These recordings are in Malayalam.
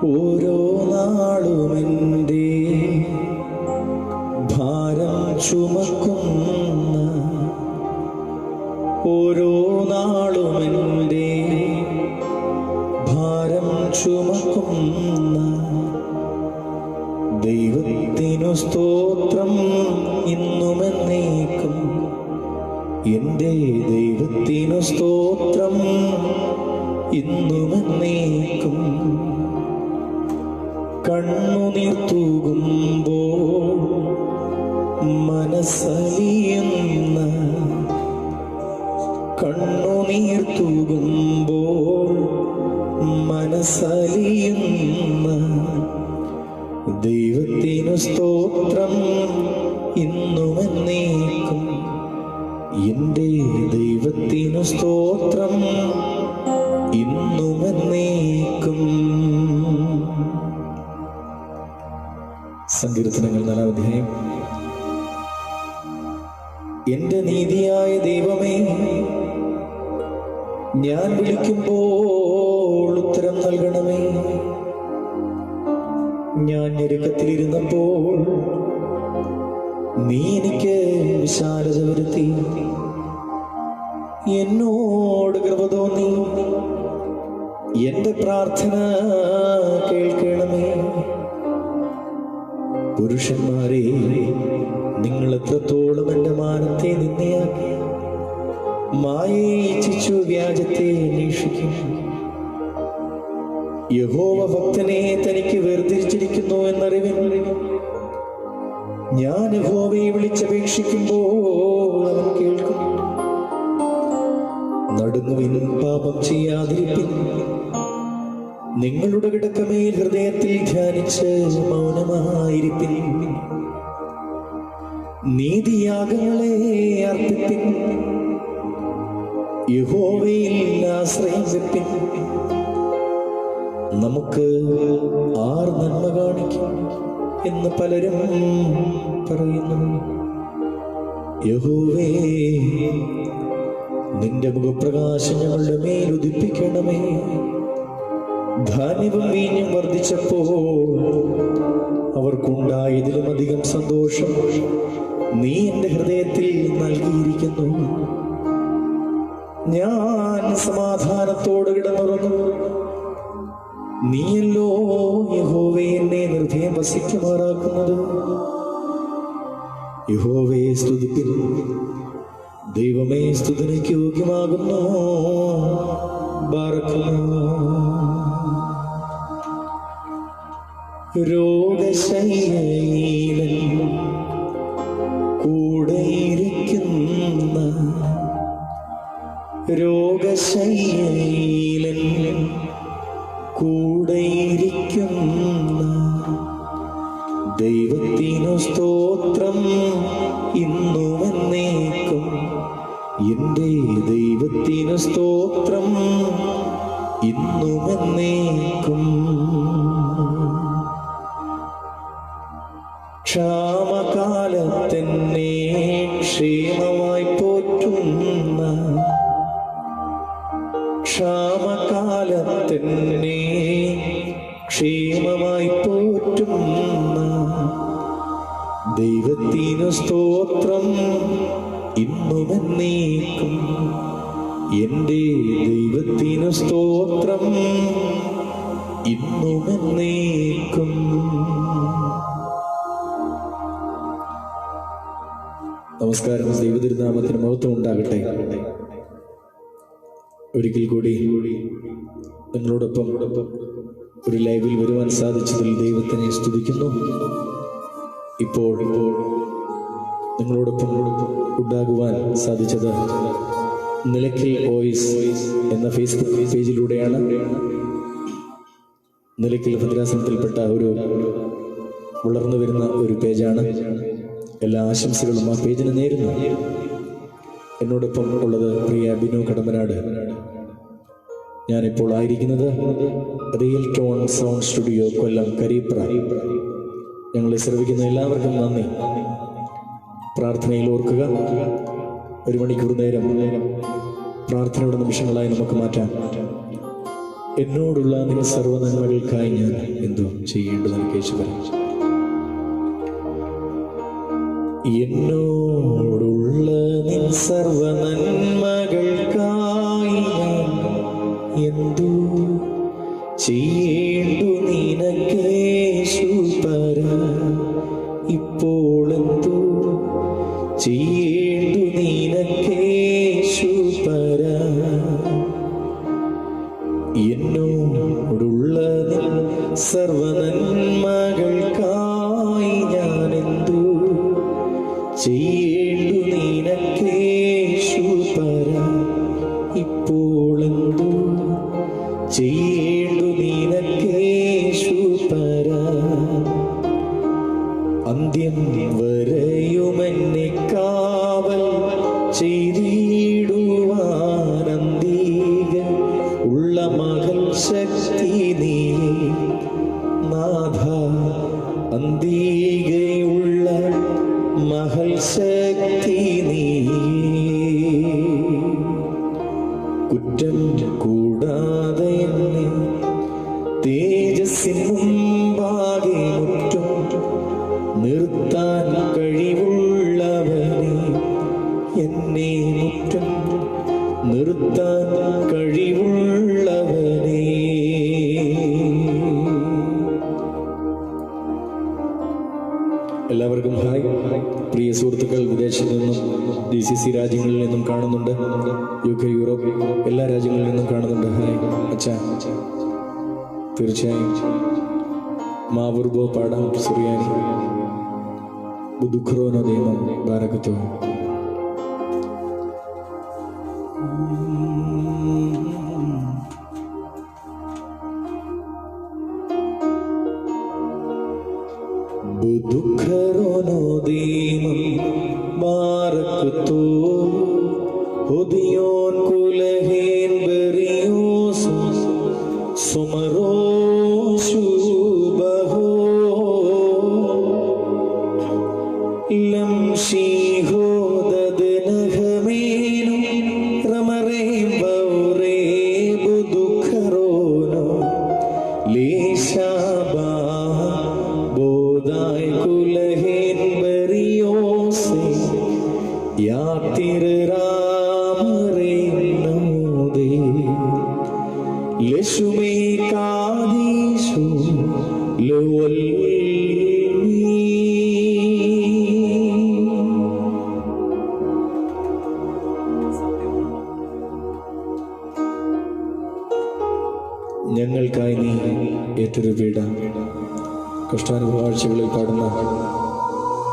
ഓരോ നാളുമെൻ്റെ ഭാരം ചുമക്കുന്ന, ഓരോ നാളുമെൻ്റെ ഭാരം ചുമക്കുന്ന ദൈവത്തിനു സ്തോത്രം ഇന്നുമെന്നേക്കും. എൻ്റെ ദൈവത്തിനു സ്തോത്രം ഇന്നുമെന്നേക്കും. കണ്ണുനീർ തൂകുമ്പോൾ മനസ്സലിയുന്ന, കണ്ണുനീർ തൂകുമ്പോൾ മനസ്സലിയുന്ന ദൈവത്തിനു സ്തോത്രം ഇന്നുമെന്നേക്കും. എൻ്റെ ദൈവത്തിനു സ്തോത്രം ഇന്നുമെന്നേക്കും. സങ്കീർത്തനങ്ങൾ 4-ാം അധ്യായം. എൻ്റെ നീതിയായ ദൈവമേ, ഞാൻ വിളിക്കുമ്പോൾ ഉത്തരം നൽകണമേ. ഞാൻ ഞെരുക്കത്തിലിരുന്നപ്പോൾ നീ എനിക്ക് വിശാലത വരുത്തി. എന്നോട് കൃപ തോന്നി എൻ്റെ പ്രാർത്ഥന കേൾക്കണമേ. പുരുഷന്മാരെ, നിങ്ങൾ എത്രത്തോളം എൻ്റെ മാനത്തെ നിന്നയാക്കി മായയെ ഇച്ഛിച്ചു വ്യാജത്തെ അന്വേഷിക്കും. യഹോവ ഭക്തനെ തനിക്ക് വേർതിരിച്ചിരിക്കുന്നു എന്നറിവിൻ. ഞാൻ യഹോവയെ വിളിച്ചപേക്ഷിക്കുമ്പോൾ അവൻ കേൾക്കും. നടുങ്ങുവിൻ, പാപം ചെയ്യാതിരിപ്പിൻ. നിങ്ങളുടെ കിടക്കമേൽ ഹൃദയത്തിൽ ധ്യാനിച്ച് മൗനമായിരിപ്പിൻ. നീതിയാഗങ്ങളെ അർപ്പിപ്പിൻ, യഹോവയിൽ ആശ്രയം വെപ്പിൻ. നമുക്ക് ആർ നന്മ കാണിക്കും എന്ന് പലരും പറയുന്നു. യഹോവേ, നിന്റെ മുഖപ്രകാശം ഞങ്ങളുടെ മേൽ ഉദിപ്പിക്കണമേ. ധാന്യവും വീഞ്ഞും വർദ്ധിച്ചപ്പോൾ അവർക്കുണ്ടായതിലും അധികം സന്തോഷം നീ എൻ്റെ ഹൃദയത്തിൽ നൽകിയിരിക്കുന്നു. ഞാൻ സമാധാനത്തോട് കിടന്നുറങ്ങും. നീയല്ലോ യഹോവേ എന്നെ നിർഭയം വസിക്കുമാറാക്കുന്നത്. യഹോവയെ സ്തുതിപ്പിൻ. ദൈവമേ, സ്തുതിക്ക് യോഗ്യമാകുന്നു. ബാറക്കുമോ. രോഗശയ്യയിലൻ കൂടെയിരിക്കുന്ന, രോഗശയ്യയിലൻ കൂടെയിരിക്കുന്ന ദൈവത്തിനു സ്തോത്രം ഇന്നുമെന്നേക്കും. എൻ്റെ ദൈവത്തിനു സ്തോത്രം ഇന്നുമെന്നേക്കും. ക്ഷാമകാലത്തെന്നെ ക്ഷേമമായി പോറ്റുന്ന, ക്ഷാമകാലത്തെന്നെ ക്ഷേമമായി പോറ്റുന്ന ദൈവത്തിനു സ്തോത്രം ഇന്നുമെന്നേക്കും. എൻ്റെ ദൈവത്തിനു സ്തോത്രം ഇന്നുമെന്നേക്കും. നമസ്കാരം. ദൈവതിരുനാമത്തിന് മഹത്വം ഉണ്ടാകട്ടെ. ഒരിക്കൽ കൂടി നിങ്ങളോടൊപ്പം ഒരു ലൈവിൽ വരുവാൻ സാധിച്ചതിൽ ദൈവത്തിനെ സ്തുതിക്കുന്നു. ഇപ്പോൾ നിങ്ങളോടൊപ്പം ഉണ്ടാകുവാൻ സാധിച്ചത് നിലയ്ക്കൽ വോയിസ് എന്ന ഫേസ്ബുക്ക് പേജിലൂടെയാണ്. നിലയ്ക്കൽ ഭദ്രാസനത്തിൽപ്പെട്ട ഒരു വളർന്നു വരുന്ന ഒരു പേജാണ്. എല്ലാ ആശംസകളും ആ പേജിന് നേരുന്നു. എന്നോടൊപ്പം ഉള്ളത് പ്രിയ ബിനു കടമ്പനാട്. ഞാനിപ്പോൾ ആയിരിക്കുന്നത് റിയൽ ടോൺ സൗണ്ട് സ്റ്റുഡിയോ, കൊല്ലം കരീപ്ര. ഞങ്ങളെ ശ്രവിക്കുന്ന എല്ലാവർക്കും നന്ദി. പ്രാർത്ഥനയിൽ ഓർക്കുക. 1 മണിക്കൂർ നേരം പ്രാർത്ഥനയുടെ നിമിഷങ്ങളായി നമുക്ക് മാറ്റാം. എന്നോടുള്ള നിൻ സർവ്വനന്മകൾക്കായി ഞാൻ എന്തോ ചെയ്യേണ്ടതെന്ന് യേശു പറഞ്ഞു. എന്നോടുള്ള നിൻ സർവ്വനന്മകൾക്കായി ഞാൻ എന്തോ ചെയ്യേണ്ടു നിനക്കേശു പരാ. ഇപ്പോൾ എന്തോ ചെയ്യേണ്ടു നിനക്കേശു പരാ. എന്നോടുള്ള നിൻ സർവ്വനന്മകൾക്കായി ഞാൻ എന്തോ ചെയ്യേണ്ടു നിനക്കേശു പരാ. ഇപ്പോൾ എന്തോ ചെയ്യേണ്ടു നിനക്കേശു പരാ. അന്ത്യം വരെയുമെന്നെ കാവൽ ചെയ്തിടുവാൻ അന്തിക ഉള്ള മകൾ ശക്തി നീ നാഥ. അന്തികയുള്ള മകൾ ശക്തി നീ. കുറ്റം കൂടാതെ എന്നെ തേജസ്സിൻ മുമ്പാകെ മുറ്റും നിർത്താൻ കഴിവുള്ളവനെ. എന്നെ മുറ്റും നിർത്താൻ കഴിവുള്ളവനെ. എല്ലാവർക്കും ഹായ്. പ്രിയ സുഹൃത്തുക്കൾ വിദേശത്തു നിന്നും GCC രാജ്യങ്ങളിൽ നിന്നും കാണുന്നുണ്ട്. UK, യൂറോപ്പ് എല്ലാ രാജ്യങ്ങളിൽ നിന്നും കാണുന്നുണ്ട്. ഹായ് അച്ഛാ. തീർച്ചയായും മാവുർബോ പാടാം സുറിയാനി ബുദുഖ്രോനോ ദൈവം ബാരകത്തോ. ബുദുഖ്രോനോ ദൈവം ബാരകത്തോ. ഹുദിയോൻ കുലഹേൻ ബെറിയോസ് സുമറോ ശുബഹോ ലംശിഹോ ദദനഹമേനു റമറേം ബൗറേ ബുദുഖരോനോ ലേശാബാ ബോധായ് കുലഹേൻ ബെറിയോസെ യാത്തിർ രാമരേ നമോദേ ലേശുമേ കാദീശു ലോൽ. ഞങ്ങൾക്കായി നീ ഏറ്റൊരു പീഡ. കഷ്ടാനുഭവ ആഴ്ചകളിൽ പാടുന്ന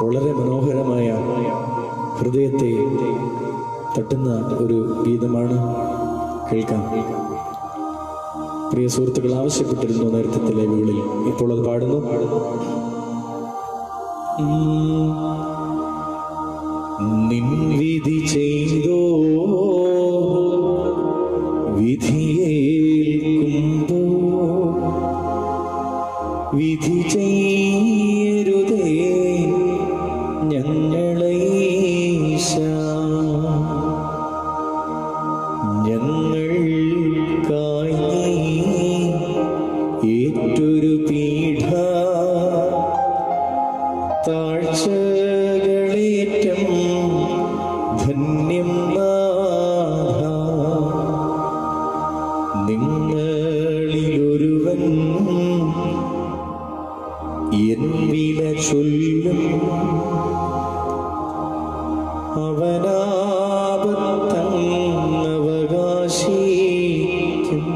വളരെ മനോഹരമായ ഹൃദയത്തെ തട്ടുന്ന ഒരു ഗീതമാണ്. കേൾക്കാം. പ്രിയ സുഹൃത്തുക്കൾ ആവശ്യപ്പെട്ടിരുന്നു നേരത്തെ ലൈവുകളിൽ. ഇപ്പോൾ അത് പാടുന്നു. നിൻ വിധി ചെയ്തോ വിധിയേൽക്കുമ്പോ വിധി ചെയ്യരുതേ ഞങ്ങളെ ഈശാ. ഞങ്ങൾക്കായി ഏറ്റൊരു പീഡ താഴ്ചകളേറ്റം ധന്യം നാഥ. നിങ്ങളിലൊരുവൻ എൻ വില ചൊല്ലും. അവനാപത്തങ്ങവകാശിക്കും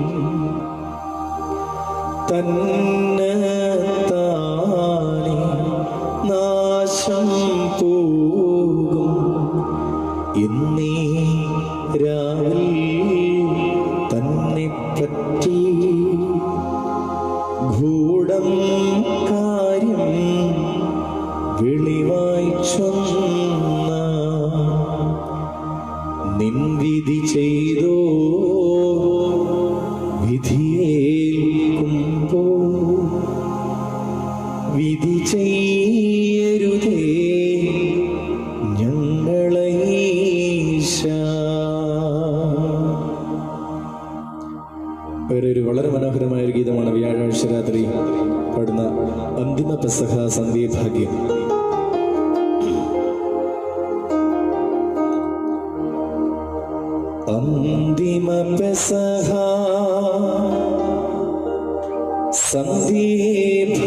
തന്നെത്താനെ നാശം പോകും എന്നീ രാവിൽ തന്നെ പറ്റി ഗൂഢം കാര്യം വെളിവായി ചൊന്ന നിൻ വിധി ചെയ്തോ വിധിയേൽക്കുമ്പോ വിധി ചെയ്യരുതേ ഞങ്ങളെ ഈശാ. ഒരു വളരെ വ്യാഴാഴ്ച രാത്രി പാടുന്ന അന്തിമ പെസഹ സന്ധ്യാഭാഗ്യം. അന്തിമ പെസഹ സന്ധ്യാഭാഗ്യം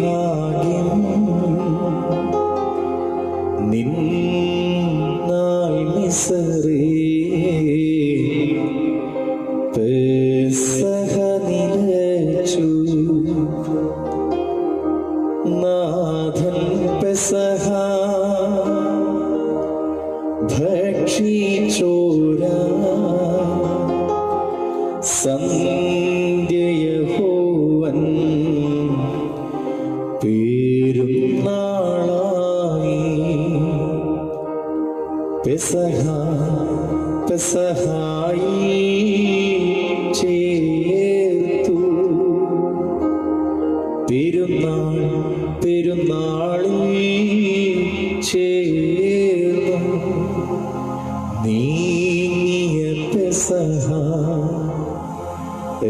നിന്നാൽ മിസറേ പെസഹ നിലച്ചു നാഥൻ പെസഹ ഭക്ഷിച്ചോര സന്ധ്യയഹോവൻ പെരുന്നാളായി പെസഹ പെസഹായി ചേർത്തു പെരുന്നാൾ പെരുന്നാളിൽ ചേർന്നു നീങ്ങിയ പെസഹ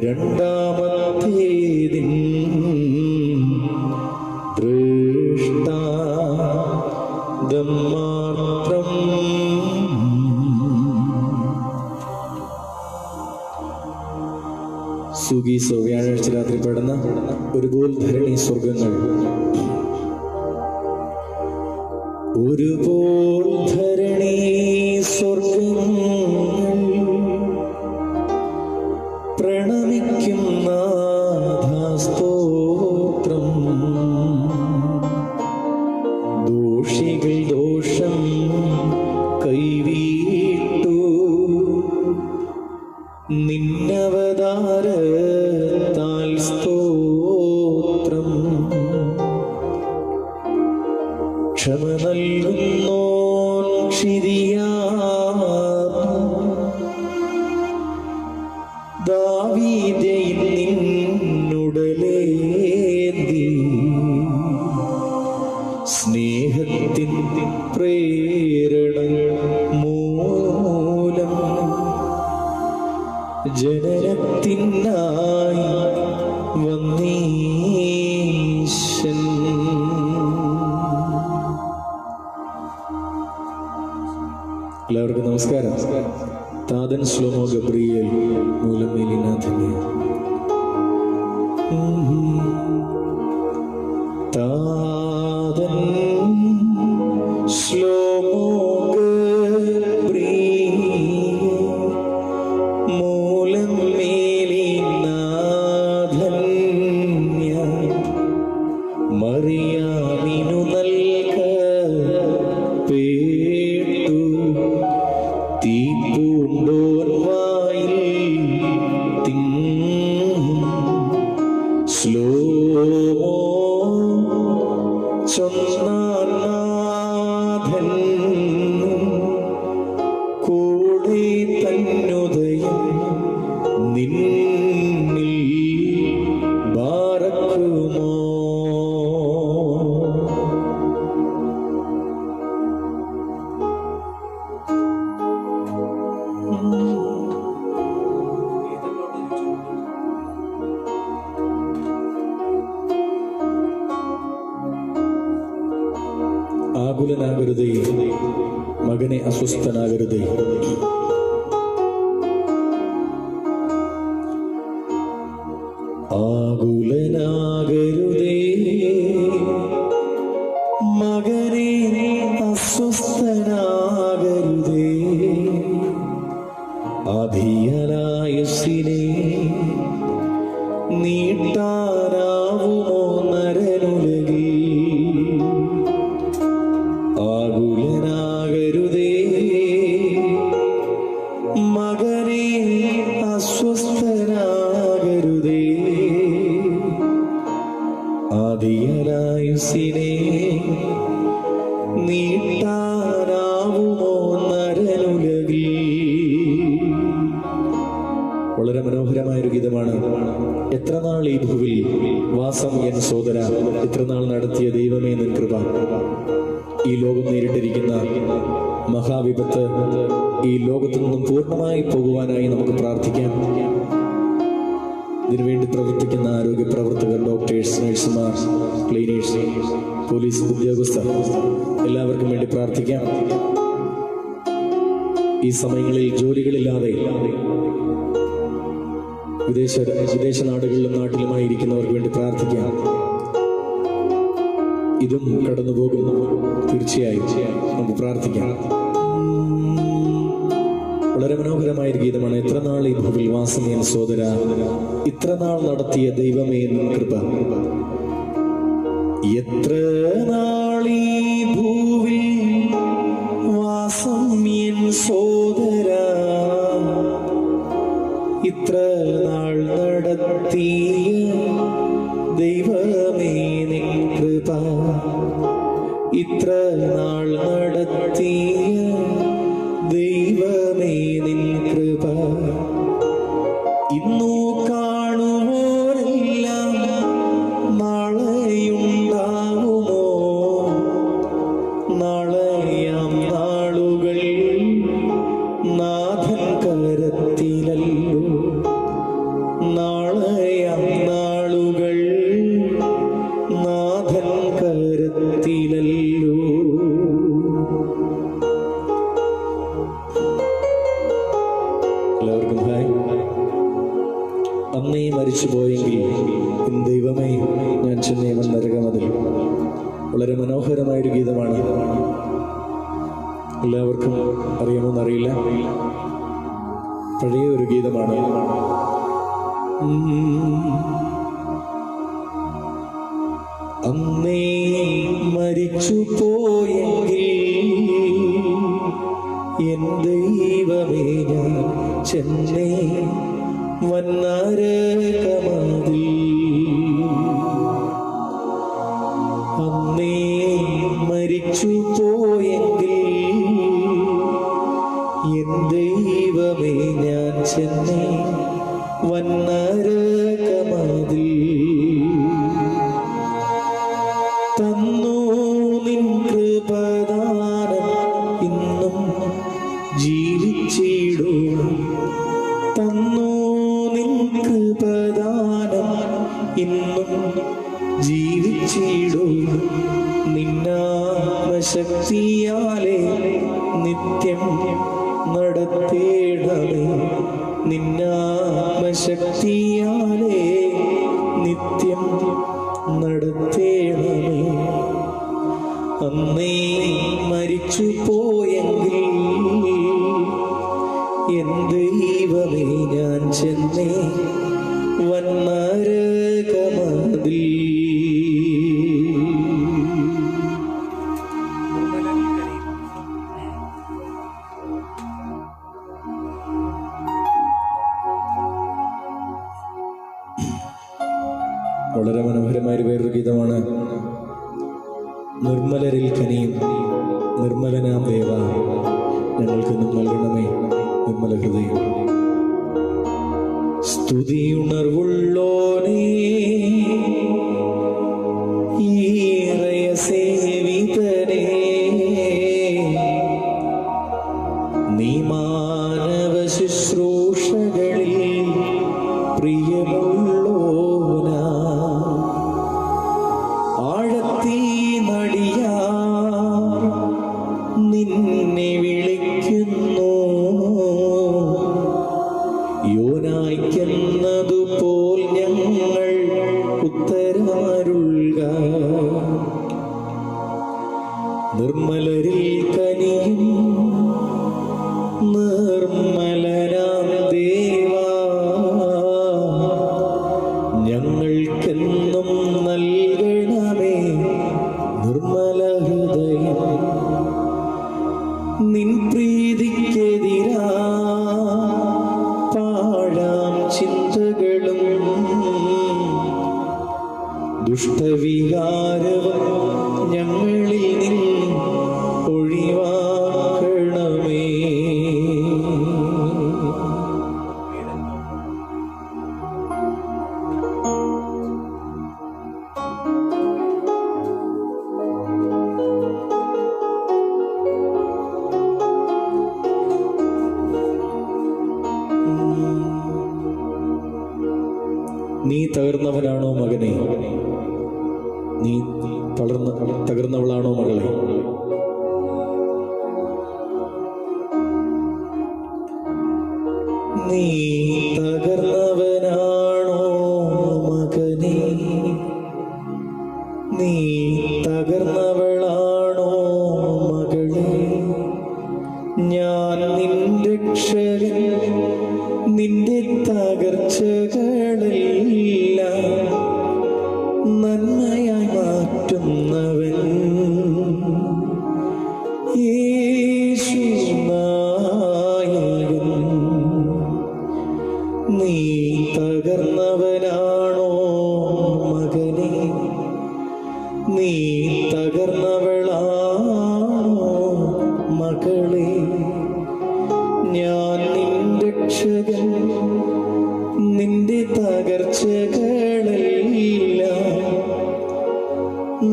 രണ്ടാമത്തേതിൻ ദൃഷ്ടാന്തം മാത്രം. സുഗീസോ വ്യാഴാഴ്ച രാത്രി പാടുന്ന ഒരു പോൽ ധരണി സ്വർഗങ്ങൾ. ഒരു പോൽ ധരണി സ്വർഗങ്ങൾ പ്രണമിക്കും നാഥാസ്തോത്രം. ദോഷികൾ ദോഷം കൈവീട്ടു നിന്നവതാരത്താൽ സ്തോത്രം. ക്ഷമ നൽകുന്നോൻ ക്ഷിതിയാ ദാവീദയിൽ നിന്നുടലേന്തി സ്നേഹത്തിൻ പ്രേരണ മൂലം ജനനത്തിനായി വന്നീശൻ. എല്ലാവർക്കും നമസ്കാരം. താതൻ ശ്ലോമോ ഗബ്രിയേൽ മൂലം മേലിനാഥനെ. താതൻ ശ്ലോമോ ഗബ്രിയേൽ മൂലം മേലിനാഥന്യ മറിയാമിനു നൽകപ്പെട്ടു തീപ്പൂണ്ടോൻ വായിൽ ശ്ലോമോ ചൊന്നാഥൻ കൂടെ തന്നുദയം നിന്നിൽ ബാറക്കുമോ. ആകുലനാകരുതേ മകനെ, അസ്വസ്ഥനാകരുതേ. ആകുലനാകരുതേ മകനെ, അസ്വസ്ഥനാകരുതേ. ആധിയനായുസ്സിനെ നീട്ടാനാവുമോ നരനുലകിൽ. ആകുലനാകരുതേ മകനെ, അസ്വസ്ഥനാകരുതേ. ആധിയനായുസ്സിനെ നീട്ടാനാവുമോ നരനുലകിൽ. വളരെ മനോഹരമായൊരു ഗീതമാണ്. എത്ര നാൾ ഈ ഭൂവിൽ വാസം എൻ സോദര, എത്ര നാൾ നടത്തിയ ദൈവമേ നിൻ കൃപ. ഈ ലോകം നേരിട്ടിരിക്കുന്ന മഹാവിപത്ത് ഈ ലോകത്തു നിന്നും പൂർണ്ണമായി പോകുവാനായി നമുക്ക് പ്രാർത്ഥിക്കാം. ഇതിനുവേണ്ടി പ്രവർത്തിക്കുന്ന ആരോഗ്യ പ്രവർത്തകർ, ഡോക്ടേഴ്സ്, നഴ്സുമാർ, ക്ലീനേഴ്സ്, പോലീസ് ഉദ്യോഗസ്ഥർ എല്ലാവർക്കും വേണ്ടി പ്രാർത്ഥിക്കാം. ഈ സമയങ്ങളിൽ ജോലികളില്ലാതെ വിദേശ നാടുകളിലും നാട്ടിലുമായിരിക്കുന്നവർക്ക് വേണ്ടി പ്രാർത്ഥിക്കാം. ഇതും കടന്നുപോകും, തീർച്ചയായും നമുക്ക് പ്രാർത്ഥിക്കാം. വളരെ മനോഹരമായൊരു ഗീതമാണ്. എത്ര നാൾ ഈ ഭൂവിൽ വാസം എൻ സോദര, ഇത്ര നാൾ നടത്തിയ ദൈവമേ നിൻ കൃപ. എത്ര നാൾ ഈ ഭൂവിൽ വാസം എൻ സോദര, ഇത്ര നാൾ നടത്തിയ ദൈവമേ നിൻ കൃപ. ഇത്ര നാൾ നടത്തിയ ദൈവമേ നിൻ കൃപ. ഇന്നു കാണുവോരെല്ലാം നാളെയുണ്ടാവുമോ? നാളെയാം നാളുകൾ നാഥൻ കരത്തിലല്ലോ. നാളെയാം നാളുകൾ നാഥൻ കരത്തിലല്ലോ. എല്ലാവർക്കും ഹായ്. അന്നേ മരിച്ചു പോയെങ്കിൽ ദൈവമേ ഞാൻ ചെന്നേവൻ നരകമതിൽ. വളരെ മനോഹരമായൊരു ഗീതമാണ്. എല്ലാവർക്കും അറിയാമോന്നറിയില്ല, പഴയ ഒരു ഗീതമാണ്. അന്നേ മരിച്ചു പോയെങ്കിൽ എൻ ദൈവമേ ഞാൻ ചെന്നേ വന്നരകമതിൽ. അന്നേ മരിച്ചു പോയെങ്കിൽ എൻ ദൈവമേ ഞാൻ ചെന്നേ വന്നരകമതിൽ. തന്നു നിൻ കൃപദാനം ഇന്നും ജീവിച്ചിടും. തന്നു നിൻ കൃപദാനം ഇന്നും ജീവിച്ചിടും. നിന്നാത്മശക്തിയാലെ നിത്യം നടത്തേണമേ. നിന്നാത്മശക്തിയാലെ നിത്യം നടത്തേണമേ. അന്നേ മരിച്ചു പോയെങ്കിൽ എൻ ദൈവമേ ഞാൻ ചെന്നേ വന്നരകമതിൽ. വളരെ മനോഹരമായ വേറൊരു ഗീതമാണ്. നിർമ്മലരിൽ കനിയും നിർമ്മലനാം ദേവ, ഞങ്ങൾക്ക് നൽകണമേ നിർമ്മല ഹൃദയം. സ്തുതിയുണർവുള്ളോനേ ഈറയ സേവിതനേ, നീ മാനവ ശുശ്രൂഷകളിൽ പ്രിയമുള്ളോനാ. ആഴത്തീ നടിയാ നിന്നെ വിളിക്കുന്നു. യോനായ്ക്കെന്നതുപോൽ ഞങ്ങൾ ഉത്തരമരുൾക. നിർമ്മലരിൽ കനിയും നിർമ്മലനാം ദേവാ, ഞങ്ങൾക്കെന്നും നൽകണമേ നിർമ്മല ഹൃദയം. നിൻ പ്രീതിക്കെതിരാ പാഴാം ചിന്തകളും ദുഷ്ടവികാരവും ഞങ്ങളിൽ നിന്ന് ഒഴിവാക്കണമേ. തകർന്നവനാണോ മകനെ? നീ തകർന്നവളാണോ മകളെ? നീ തകർന്നവനാണോ മകനെ? നീ തകർന്നവളാണോ മകളെ? ഞാൻ നിന്റെ രക്ഷകൻ, നിന്റെ തകർച്ചകളെല്ലാം നന്മയായി മാറ്റുന്നവൻ യേശു നായകൻ. നീ തകർന്നവനാണോ മകനെ? നീ തകർന്നവളാണോ മകളെ? ഞാൻ നിന്റെ രക്ഷകൻ, നിന്റെ തകർച്ചകളെല്ലാം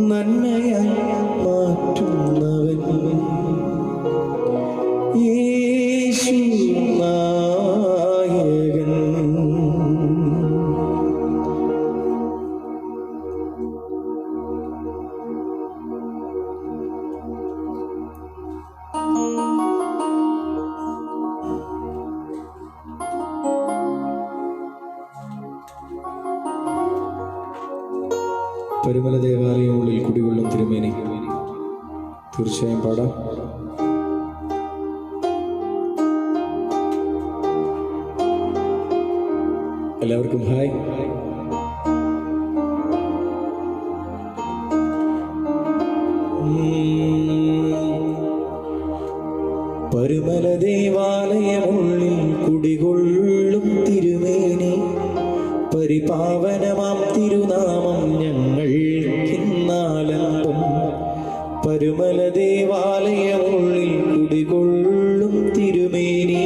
നന്മയായി മാറ്റുന്നവൻ യേശു നായകൻ. പരുമല ദേവാലയമുള്ളിൽ കുടികൊള്ളും തിരുമേനി. തീർച്ചയായും പാടാം. എല്ലാവർക്കും ഹായ്. പരുമല ദേവാലയമുള്ളിൽ കുടികൊള്ളും തിരുമേനി, പരിപാവനമാം തിരുനാമം ഞങ്ങൾക്കിന്നാലംബം. പരുമല ദേവാലയമുള്ളിൽ കുടികൊള്ളും തിരുമേനി,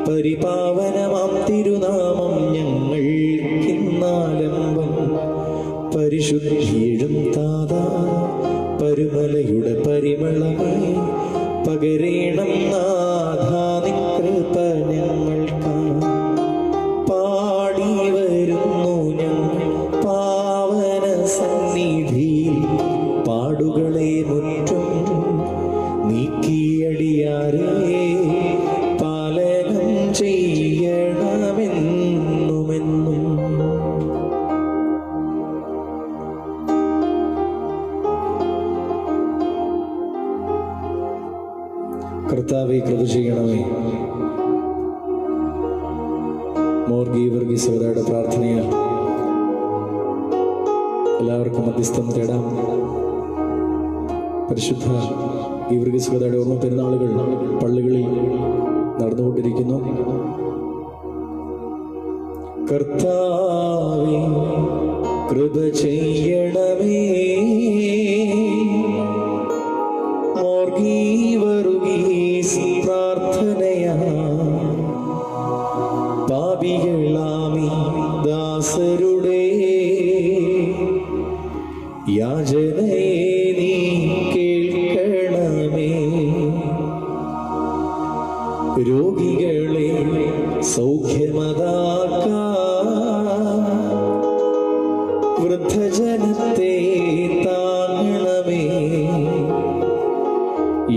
പരിപാവനമാം തിരുനാമം ഞങ്ങൾക്കിന്നാലംബം. പരിശുദ്ധിയിടും താതാ പരുമലയുടെ പരിമളമേ, പകരേണം നാഥാ നിൻ കൃപ ഞങ്ങൾക്കാ. പാടി വരുന്നു ഞങ്ങൾ പാവന സന്നിധിയിൽ, പാടുകളെ മുറ്റും നീക്കിയടിയാരേ പാലനം ചെയ്യണമെന്നുമെന്നും. കർത്താവേ കൃപ ചെയ്യണമേ. മോർ ഗീവർഗീസ് സഹോദരയുടെ പ്രാർത്ഥനയാൽ എല്ലാവർക്കും മധ്യസ്ഥം തേടാം. പരിശുദ്ധ ഗീവർഗീസ് സഹോദരയുടെ ഓർമ്മ പെരുന്നാളുകൾ പള്ളികളിൽ നടന്നുകൊണ്ടിരിക്കുന്നു. കർത്താവേ കൃപ ചെയ്യണമേ. മോർ ഗീവർഗീസ് പ്രാർത്ഥനയാ പാപികളാമി ദാസരുടെ യാചനയെ നീ കേൾക്കണമേ. രോഗികളെ സൗഖ്യമതാക്കാൻ വൃദ്ധജനത്തെ താങ്ങണമേ.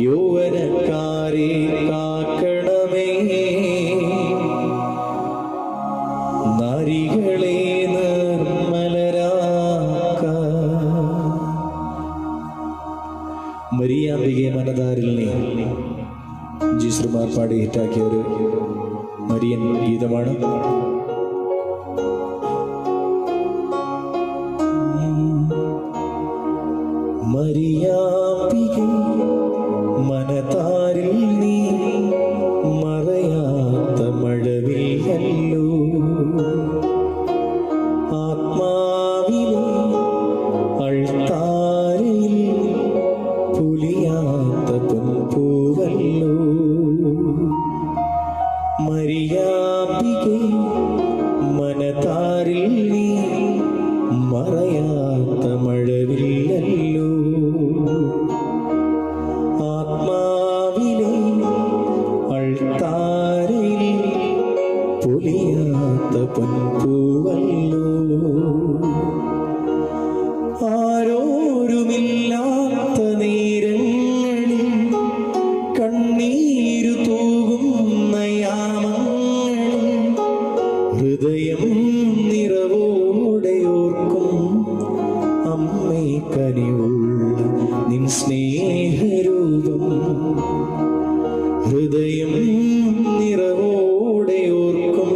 യൗവനക്കാരെ കാക്കണമേ. നാരികളെ നിർമ്മലരാക്കാൻ. മരിയാമ്പികെ മനതാരിലിനെ ജീശ്രുമാർ പാടി ഹിറ്റാക്കിയ ഒരു മരിയൻ ഗീതമാണ്. മരിയാമ്പികെ മനതാരിൽ നീ മറയാത്ത മഴവില്ലല്ലോ. ആത്മാവിലെ അൾത്താരയിൽ പുലിയാത്ത പൊൻപൂവല്ലോ. മരിയാമ്പികെ മനതാരിൽ നീ മറയാത്ത മഴവില്ലല്ലോ. ആത്മാവിലെ അൾത്താരയിൽ പൊലിയാത്ത പൊൻപൂവല്ലോ. കനിവുള്ള നിൻ സ്നേഹരൂപം ഹൃദയം നിറവോടെ ഓർക്കും.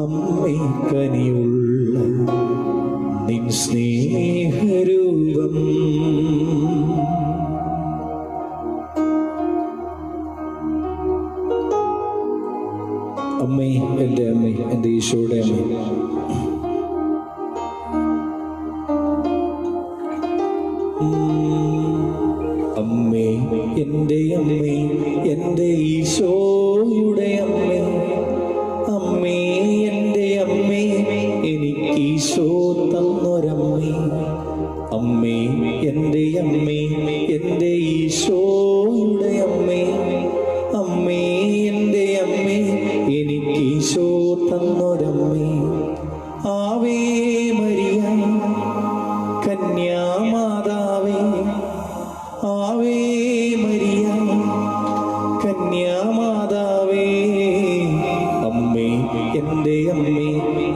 അമ്മേ കനിവുള്ള നിൻ സ്നേഹരൂപം. അമ്മേ, എൻ്റെ അമ്മേ, എൻ്റെ ഈശോയുടെ അമ്മേ, അമ്മേ എൻ്റെ അമ്മേ, എൻ്റെ ഈശോയുടെ അമ്മേ, അമ്മേ എൻ്റെ അമ്മേ, എനിക്ക് ഈശോ തന്നൊരമ്മേ. അമ്മേ എൻ്റെ അമ്മേ, എൻ്റെ ഈശോയുടെ അമ്മേ, അമ്മേ എൻ്റെ അമ്മേ, എനിക്ക് ഈശോ തന്നൊരമ്മേ. ആവേ മരിയ കന്യാമാതാവേ, ആവേ മരിയ കന്യാമാതാവേ, അമ്മേ എൻ്റെ അമ്മേ,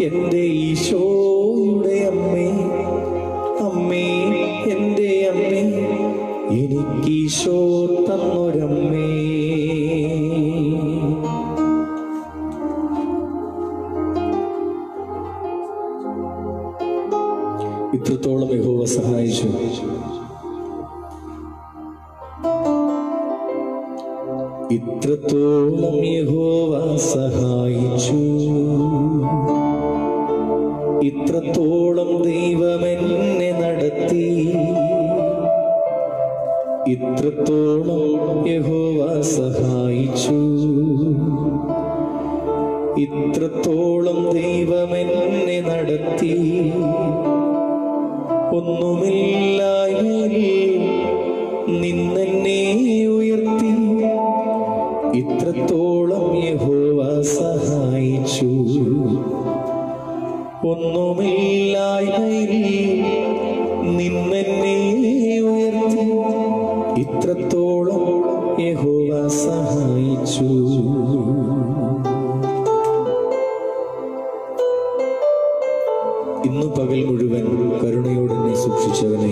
എൻ്റെ ഈശോയുടെ അമ്മേ, അമ്മേ എൻ്റെ അമ്മേ, എനിക്ക് ഈശോ തന്നൊരമ്മേ. ഇത്രത്തോളം യഹോവ സഹായിച്ചു. ഇത്രത്തോളം യഹോവ സഹായിച്ചു. ഇത്രത്തോളം ദൈവമെന്നെ നടത്തി. ഇത്രത്തോളം യഹോവ സഹായിച്ചു. ഇത്രത്തോളം ദൈവമെന്നെ നടത്തി. ഒന്നുമില്ലായ്മയിൽ നിന്നെന്നെ ഉയർത്തി. ഇത്രത്തോളം യഹോവ സഹായിച്ചു. ഒന്നുമില്ലായ്മയിൽ നിന്നെന്നെ ഉയർത്തി. ഇത്രത്തോളം യഹോവ സഹായിച്ചു. ഇന്നു പകൽ മുഴുവൻ കരുണയോടെ എന്നെ സൂക്ഷിച്ചവനെ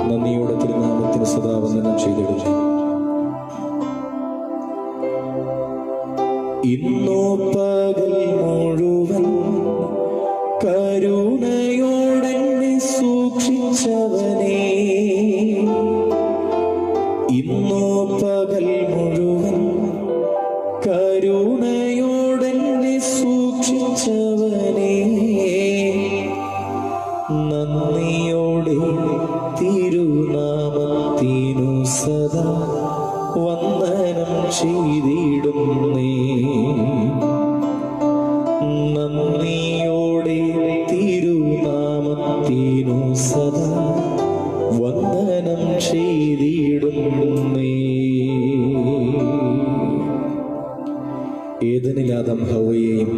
നന്ദിയോടെ തിരുനാമത്തിന് സദാ വന്ദനം ചെയ്തിടുന്നു. ഇന്നു പകൽ മുഴുവൻ കരുണയോടെ എന്നെ സൂക്ഷിച്ചവനെ, ഇന്നു പകൽ മുഴുവൻ കരുണയോടെ എന്നെ സൂക്ഷിച്ചവനെ, നന്ദിയോടെ തിരുനാമത്തിനു സദാ വന്ദനം ചെയ്തിടുന്നേ. നന്ദിയോടെ തിരുനാമത്തിനു സദാ വന്ദനം ചെയ്തിടുന്നേ. ഏദനിലാദം ഹവ്വയെയും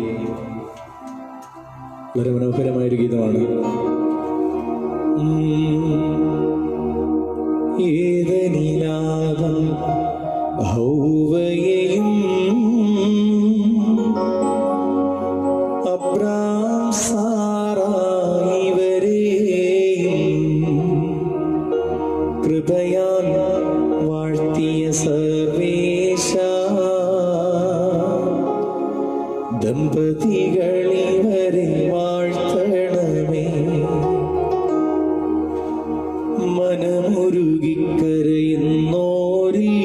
വളരെ മനോഹരമായൊരു ഗീതമാണ്. ഏദനിലാദം ഹവ്വയെയും അബ്രാം സാറായി ഇവരെയും കൃപയാൽ വാഴ്ത്തിയ സർവേശ, ദമ്പതികളിവരെ വാഴ്ത്തണമേ. മനമുരുകിക്കരയുന്നോരിൽ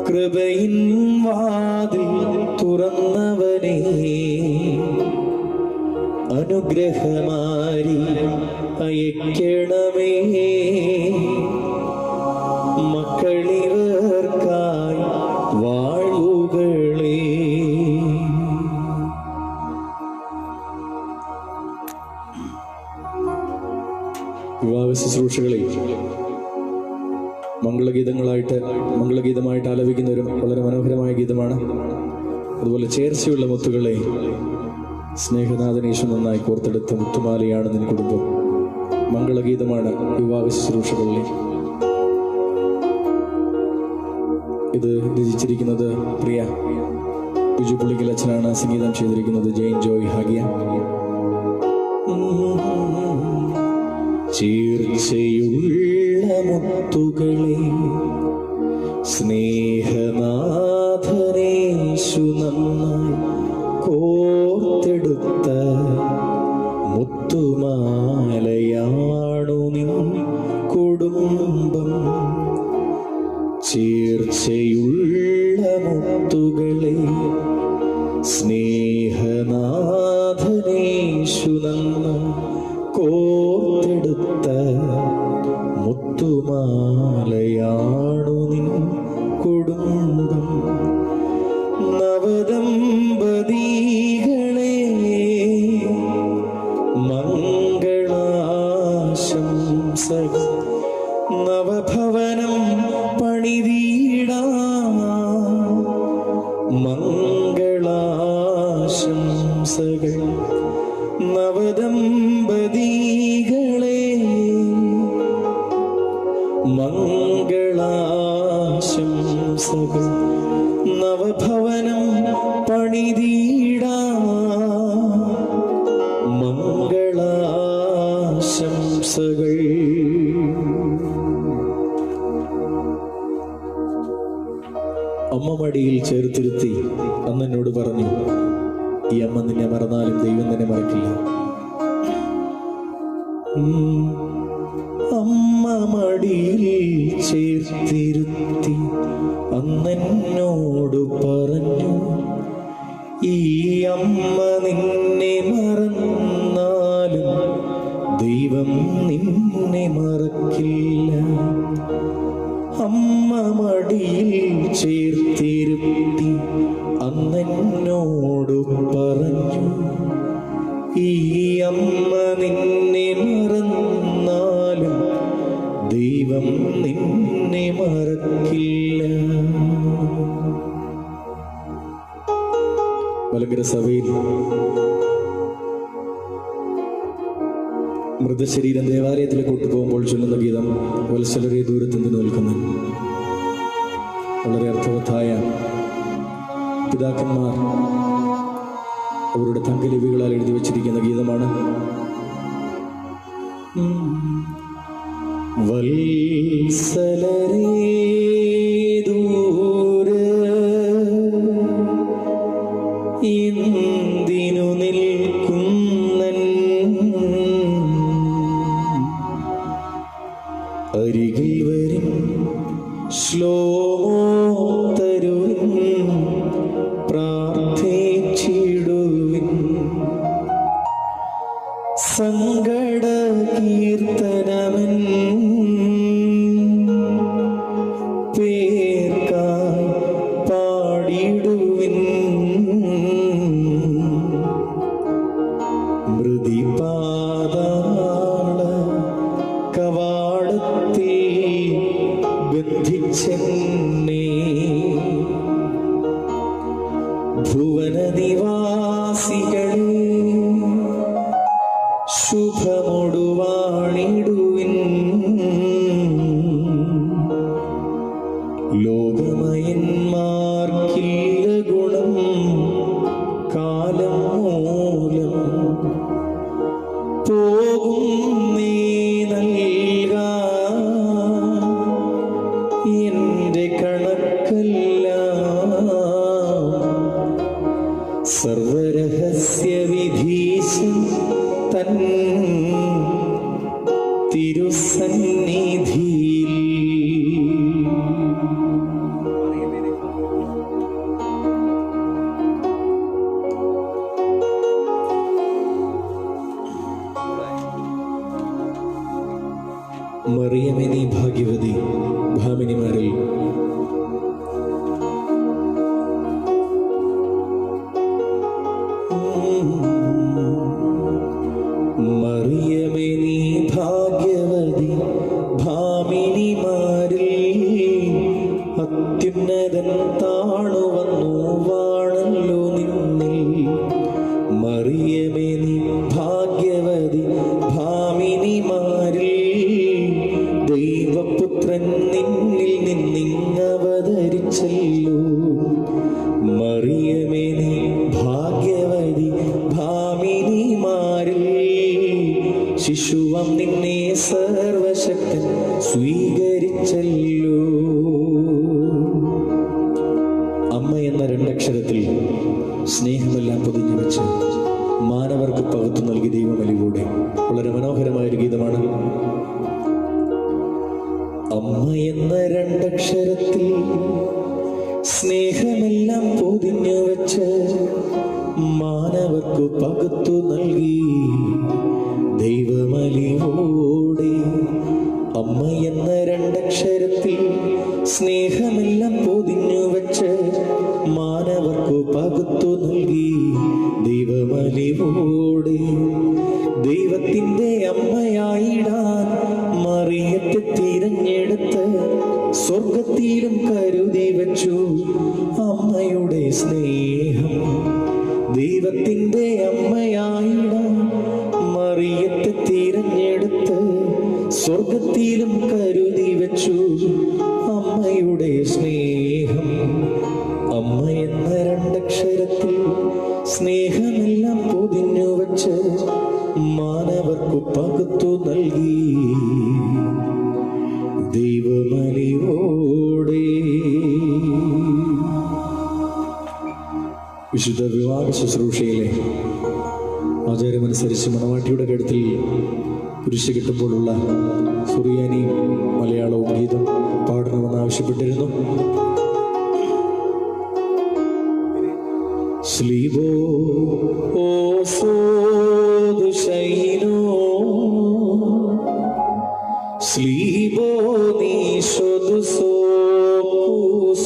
കൃപയിൻ വാതിൽ തുറന്നവനെ, അനുഗ്രഹമാരി അയക്കണമേ. മക്കളിവർക്കായി വാഴുകളേ. വിവാഹ ശുശ്രൂഷകളെ മംഗളഗീതമായിട്ട് ആലപിക്കുന്ന ഒരു വളരെ മനോഹരമായ ഗീതമാണ്. അതുപോലെ ചേർച്ചയുള്ള മുത്തുകളെ സ്നേഹനാഥനീശം നന്നായി കോർത്തെടുത്ത മുത്തുമാലയാണ് നിൻ കുടുംബം. മംഗളഗീതമാണ് വിവാഹ ശുശ്രൂഷകളിലെ. ഇത് രചിച്ചിരിക്കുന്നത് പ്രിയ ബിജു പുള്ളിക്കൽ അച്ഛനാണ്. സംഗീതം ചെയ്തിരിക്കുന്നത് ജെയിൻ ജോയ് ഹാഗിയ. ചീർച്ചയുള്ള മുത്തുകളെ സ്നേഹനാഥനേശു നന്നായി കോർത്തെടുത്ത മുത്തുമാലയാണു നിൻ കുടുംബം. ചീർച്ചയുള്ള മുത്തുകളെ സ്നേഹനാഥനേശു നന്നായി കോർത്തെടുത്ത മുത്തുമാലയാണു നിൻ കുടുംബം. നവദമ്പതികളെ മംഗളാശംസകൾ. നവഭവനം പണിതീടാം മംഗളാശംസകൾ. നവദമ്പതികളെ മംഗളാശംസകൾ. നവഭവനം പണിതീടാം മംഗളാശംസകൾ. അമ്മ മടിയിൽ ചേർത്തിരുത്തി അന്ന് എന്നോട് പറഞ്ഞു, ഈ അമ്മ നിന്നെ മറന്നാലും ദൈവം നിന്നെ മറക്കില്ല. അമ്മ മടിയിൽ ചേർത്തിരുത്തി അന്നെന്നോട് പറഞ്ഞു, ഈ അമ്മ നിന്നെ മറന്നാലും ദൈവം നിന്നെ മറക്കില്ല. അമ്മ മടിയിൽ ചേർത്തിരുത്തി അന്നെന്നോട് പറഞ്ഞു, ഈ അമ്മ നിന്നെ മറന്നാലും ദൈവം നിന്നെ മറക്കില്ല. മലങ്കര സഭയിൽ മൃതശരീരം ദേവാലയത്തിലേക്ക് കൊണ്ടുപോകുമ്പോൾ ചൊല്ലുന്ന ഗീതം വത്സലരെ ദൂരത്ത് നിന്ന് നിൽക്കുന്നു. വളരെ അർത്ഥവത്തായ പിതാക്കന്മാർ അവരുടെ തങ്കലിപികളാൽ എഴുതി വച്ചിരിക്കുന്ന ഗീതമാണ്. വത്സലരേ ദൂരെ എന്തിനു നിൽക്കുന്നൻ, അരികിൽ വരും ശ്ലോമോ തരുവിൻ, പ്രാർത്ഥിച്ചിടുവിൻ. സങ്കട കീർത്തനമൻ പേർക്കായി പാടിടുവിൻ. മൃതിപാതാള കവാടത്തിൽ ബന്ധിച്ചെന്നെ, ഭുവനനിവാസികളെ ശുഭമൊടുവാണിടുവിൻ. ലോകമയന്മാർക്കില്ല ഗുണം കാലം മൂലം, പോകും നീ നൽകാൻ എന്റെ കണക്കെല്ലാം. സർവരഹസ്യ വിധീശൻ തൻ തിരുസന്നിധിയിൽ. മറിയമേ നീ ഭാഗ്യവതി ഭാമിനിമാരിൽ. മറിയമേ നീ ഭാഗ്യവതി ഭാമിനിമാരിൽ, അത്യുന്നതൻ താണു വന്നു വാണല്ലോ നിന്നിൽ. മറിയമേ നീ ഭാഗ്യവതി ഭാമിനിമാരിൽ, ദൈവപുത്രൻ നിന്നിൽ നിന്നിങ്ങവതരിച്ചല്ലോ. മറിയമേ നീ ഭാഗ്യവതി ഭാമിനിമാരിൽ, ശിശുവം നിന്നെ സർവശക്തൻ സ്വീകരിച്ചല്ലോ. അമ്മ എന്ന രണ്ടക്ഷരത്തിൽ സ്നേഹമെല്ലാം പൊതിഞ്ഞു വെച്ച് മാനവർക്ക് പകർത്തു നൽകി ദൈവമലിലൂടെ. വളരെ മനോഹരമായൊരു ഗീതമാണ്. അമ്മ എന്ന രണ്ടക്ഷരത്തിൽ സ്നേഹമെല്ലാം പൊതിഞ്ഞു വെച്ച് മാനവർക്ക് പകർത്തു നൽകി ദൈവമലിലൂടെ. അമ്മ എന്ന രണ്ടക്ഷരത്തിൽ സ്നേഹമെല്ലാം പൊതിഞ്ഞു വെച്ച് മാനവർക്ക് പകർത്തു നൽകി ദൈവമലിലൂടെ. ദൈവത്തിൻ്റെ അമ്മയായിടാൻ മറിയത്തെ തിരഞ്ഞെടുത്ത് സ്വർഗത്തിലും കരുതി വച്ചു അമ്മയുടെ സ്നേഹം. ദൈവത്തിൻ്റെ അമ്മയായിടാൻ മറിയത്തെ തിരഞ്ഞെടുത്ത് സ്വർഗത്തിലും കരുതി വച്ചു അമ്മയുടെ സ്നേഹം. അമ്മ എന്ന രണ്ടക്ഷരത്തിൽ സ്നേഹമെല്ലാം പൊതിഞ്ഞു വച്ച് മാനവർക്ക് പകർത്തു നൽകി ദൈവമലിവോടെ. വിശുദ്ധ വിവാഹ ശുശ്രൂഷയിലെ ആചാരമനുസരിച്ച് മണവാട്ടിയുടെ കഴുത്തിൽ കുരിശ് കിട്ടുമ്പോഴുള്ള സുറിയാനിയും മലയാളവും ഗീതം പാടണമെന്ന് ആവശ്യപ്പെട്ടിരുന്നു. സ്ലീബോ ഓ സോദുശൈനോ സ്ലീബോ നീശോദുസോ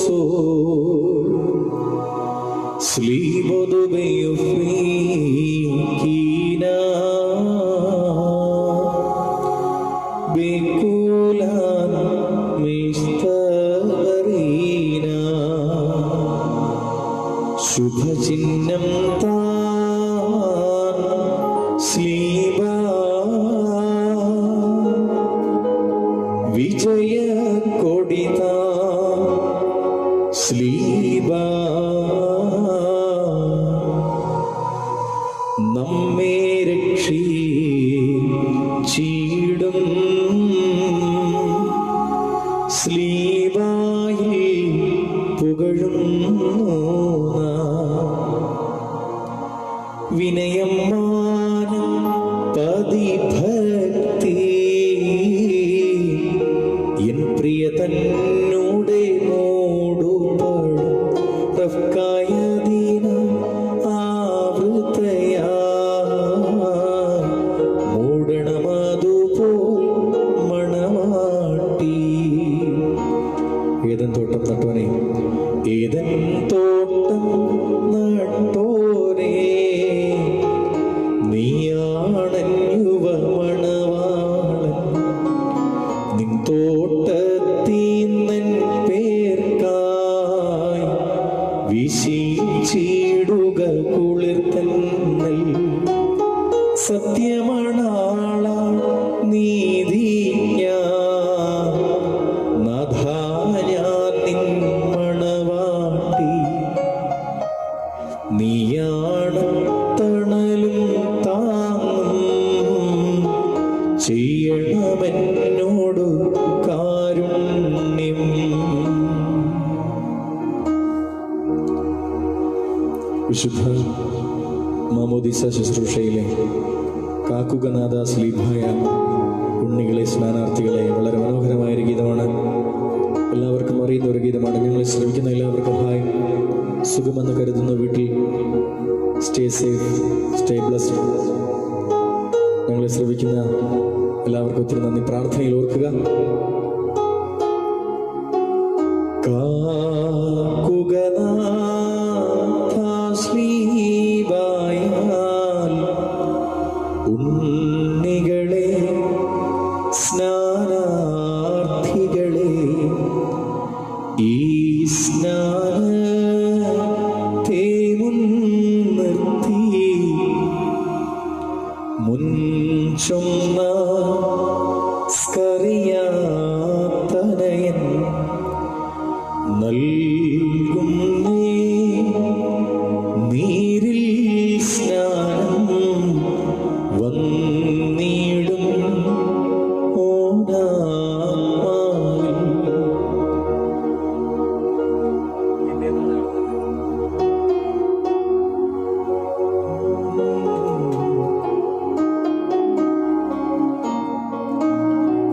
സോ സ്ലീബോ ദുബയുഫീന ബികുലാൻ മിസ്തരീന ശുഭചിഹ്നം താൻ സ്ലീബ വിജയ കൊടിത സ്ലീബ നമ്മെ രക്ഷിച്ചിടും സ്ലീബായിൽ പുകഴുന്നു വിനയം മാനം പതിഭക്തി എൻ പ്രിയ തന്നോടെ മൂടുപടും റഫ്കായദീന ആവൃതയാ മൂടണമതുപോൽ മണവാട്ടി. ഏതൻ തോട്ടം നട്ടോനെ, ഏതൻ തോട്ടം നട്ടോനെ, നീയാണഞ്ഞുവ മണവാളൻ. നിൻ തോട്ടത്തീന്നൻ പേർക്കായി വിശീച്ചിടുക കുളിർത്തന്നൽ. സത്യമണാള നീതിജ്ഞ നാഥാ നിൻ മണവാട്ടി. നീയാണ് തണലും താങ്ങും ചെയ്യണമെന്നോടു കാരുണ്യം. വിശുദ്ധ മാമോദീസ ശുശ്രൂഷയിലെ കാക്കുകനാഥ സ്ലീബായ ഉണ്ണികളെ, സ്നാനാർത്ഥികളെ, വളരെ മനോഹരമായൊരു ഗീതമാണ്. എല്ലാവർക്കും അറിയുന്ന ഒരു ഗീതമാണ്. ഞങ്ങളെ ശ്രമിക്കുന്ന എല്ലാവർക്കും ഹായ്. സുഖമെന്ന് കരുതുന്ന വീട്ടിൽ സ്റ്റേ സേഫ്, സ്റ്റേ ബ്ലസ്ഡ്. ഞങ്ങളെ ശ്രമിക്കുന്ന എല്ലാവർക്കും ഒത്തിരി നന്ദി. പ്രാർത്ഥനയിൽ ഓർക്കുക. ഉണ്ണികളെ, സ്നാനാർത്ഥികളെ, ഈ സ്നാനത്തെ മുൻനിർത്തി മുൻചൊന്ന സ്കറിയാതനയൻ നൽകുന്നേ നീരിൽ സ്നാനം വന്നിടും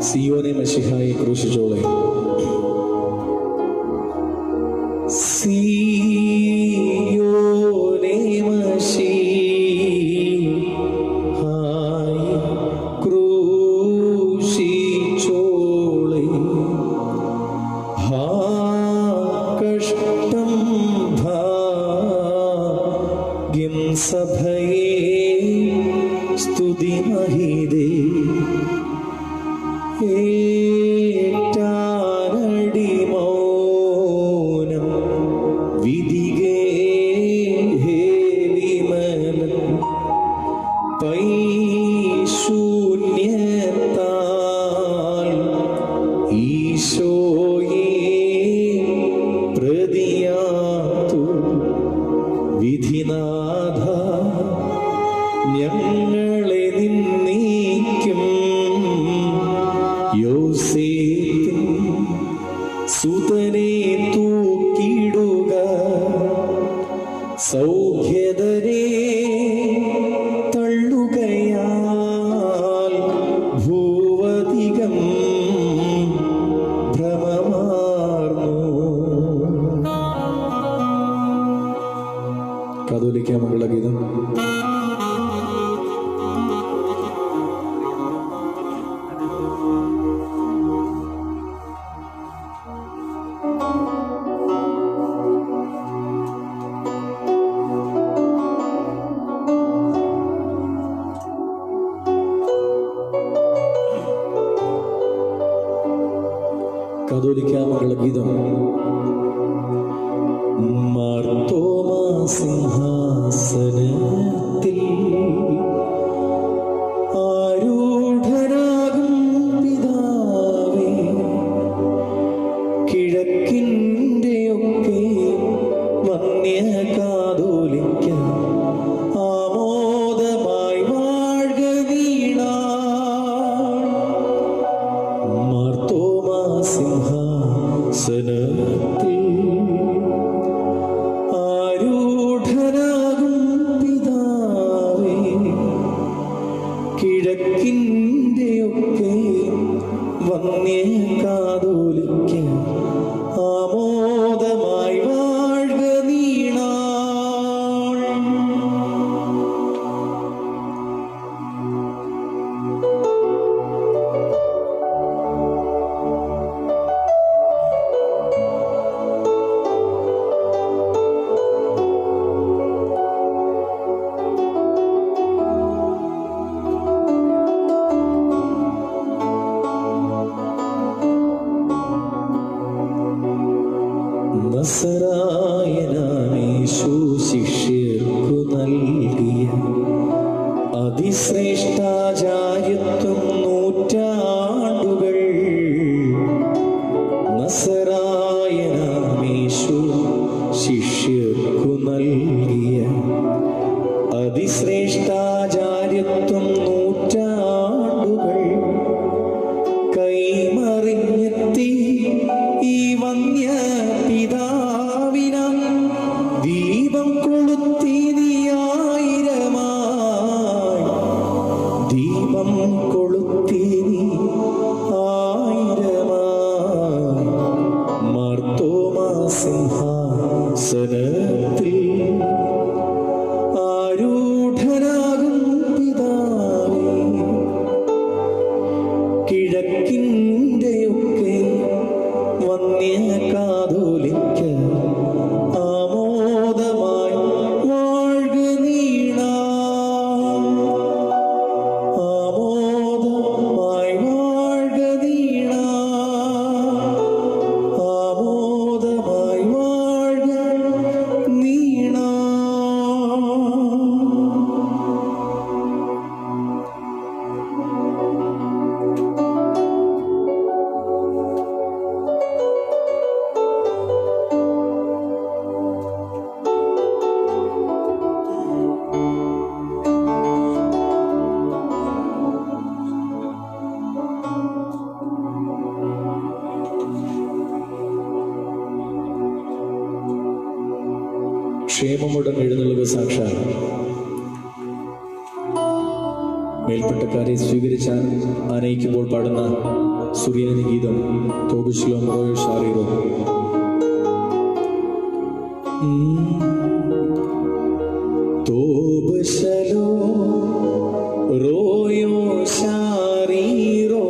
സിയോനെ മശിഹായെ ക്രൂശിച്ചോളെ. സിയോനെ മശിഹായെ ക്രൂശിച്ചോളെ. ഹാ കഷ്ടം ഭാഗ്യം സഭയെ സ്തുതി മഹിതേ. ഏറ്റാനടി മൗനം വിധികേ വിമലൻ പൈശൂന്യത്താൽ ഈശോയെ പ്രതിയാത്തു. വിധിനാഥ ഞങ്ങളെ നിന്ദിക്കും യോസേപ്പിൻ സുതനെ തൂക്കിടുക. സൗഖ്യതരെ തള്ളുകയാൽ ഭൂവധികം ഭ്രമമാർന്നു. കാതോലിക്ക മംഗളഗീതം. കാതോലിക്ക മംഗളഗീതം. മാർത്തോമാ സിംഹാസനത്തിൽ ആരൂഢനാകും പിതാവേ, കിഴക്കിൻ്റെയൊക്കെ വന്യ കാതോലിക്ക ആമോദമായി വാഴ്ക വീണാൾ. മാർത്തോമാ സിംഹാസനത്തിൽ ആരൂഢനാകും പിതാവേ, കിഴക്കിൻ്റെയൊക്കെ വന്യ കാതോലിക്ക ആമോദമായി വാഴ്ക നീണാൾ. നസറായനാമേശു ശിഷ്യർക്കു നൽകിയ അതിശ്രേഷ്ഠാചാര്യത്വം നൂറ്റാണ്ടുകൾ. നസറായനാമേശു ശിഷ്യർക്കു നൽകിയ അതിശ്രേഷ്ഠാചാര്യത്വം നൂറ്റാണ്ടുകൾ. കൈമറിഞ്ഞെത്തി ഈ വന്യ പിതാവിന ദീപം കൊളുത്തി നീ ആയിരമായി. ദീപം കൊളുത്തി നീ ആയിരമായി. മാർത്തോമാ സിംഹാസനത്തിൽ ആരൂഢനാകും പിതാവേ, കിഴക്കിൻ്റെയൊക്കെ വന്യ കാതോലിക്ക ആമോദമായി വാഴ്ക നീണാൾ. ആമോദമായി വാഴ്ക നീണാൾ. ആമോദമായി വാഴ്ക നീണാൾ. ക്ഷേമമുടൻ എഴുന്നള്ളുക സാക്ഷാൽ. മേൽപ്പെട്ടക്കാരെ സ്വീകരിച്ചാൽ ആനയിക്കുമ്പോൾ പാടുന്ന സുറിയാനി ഗീതം തോബിശ്ലോം റോയോ ഷാറിറോ. തോബിശ്ലോ റോയോ ഷാറിറോ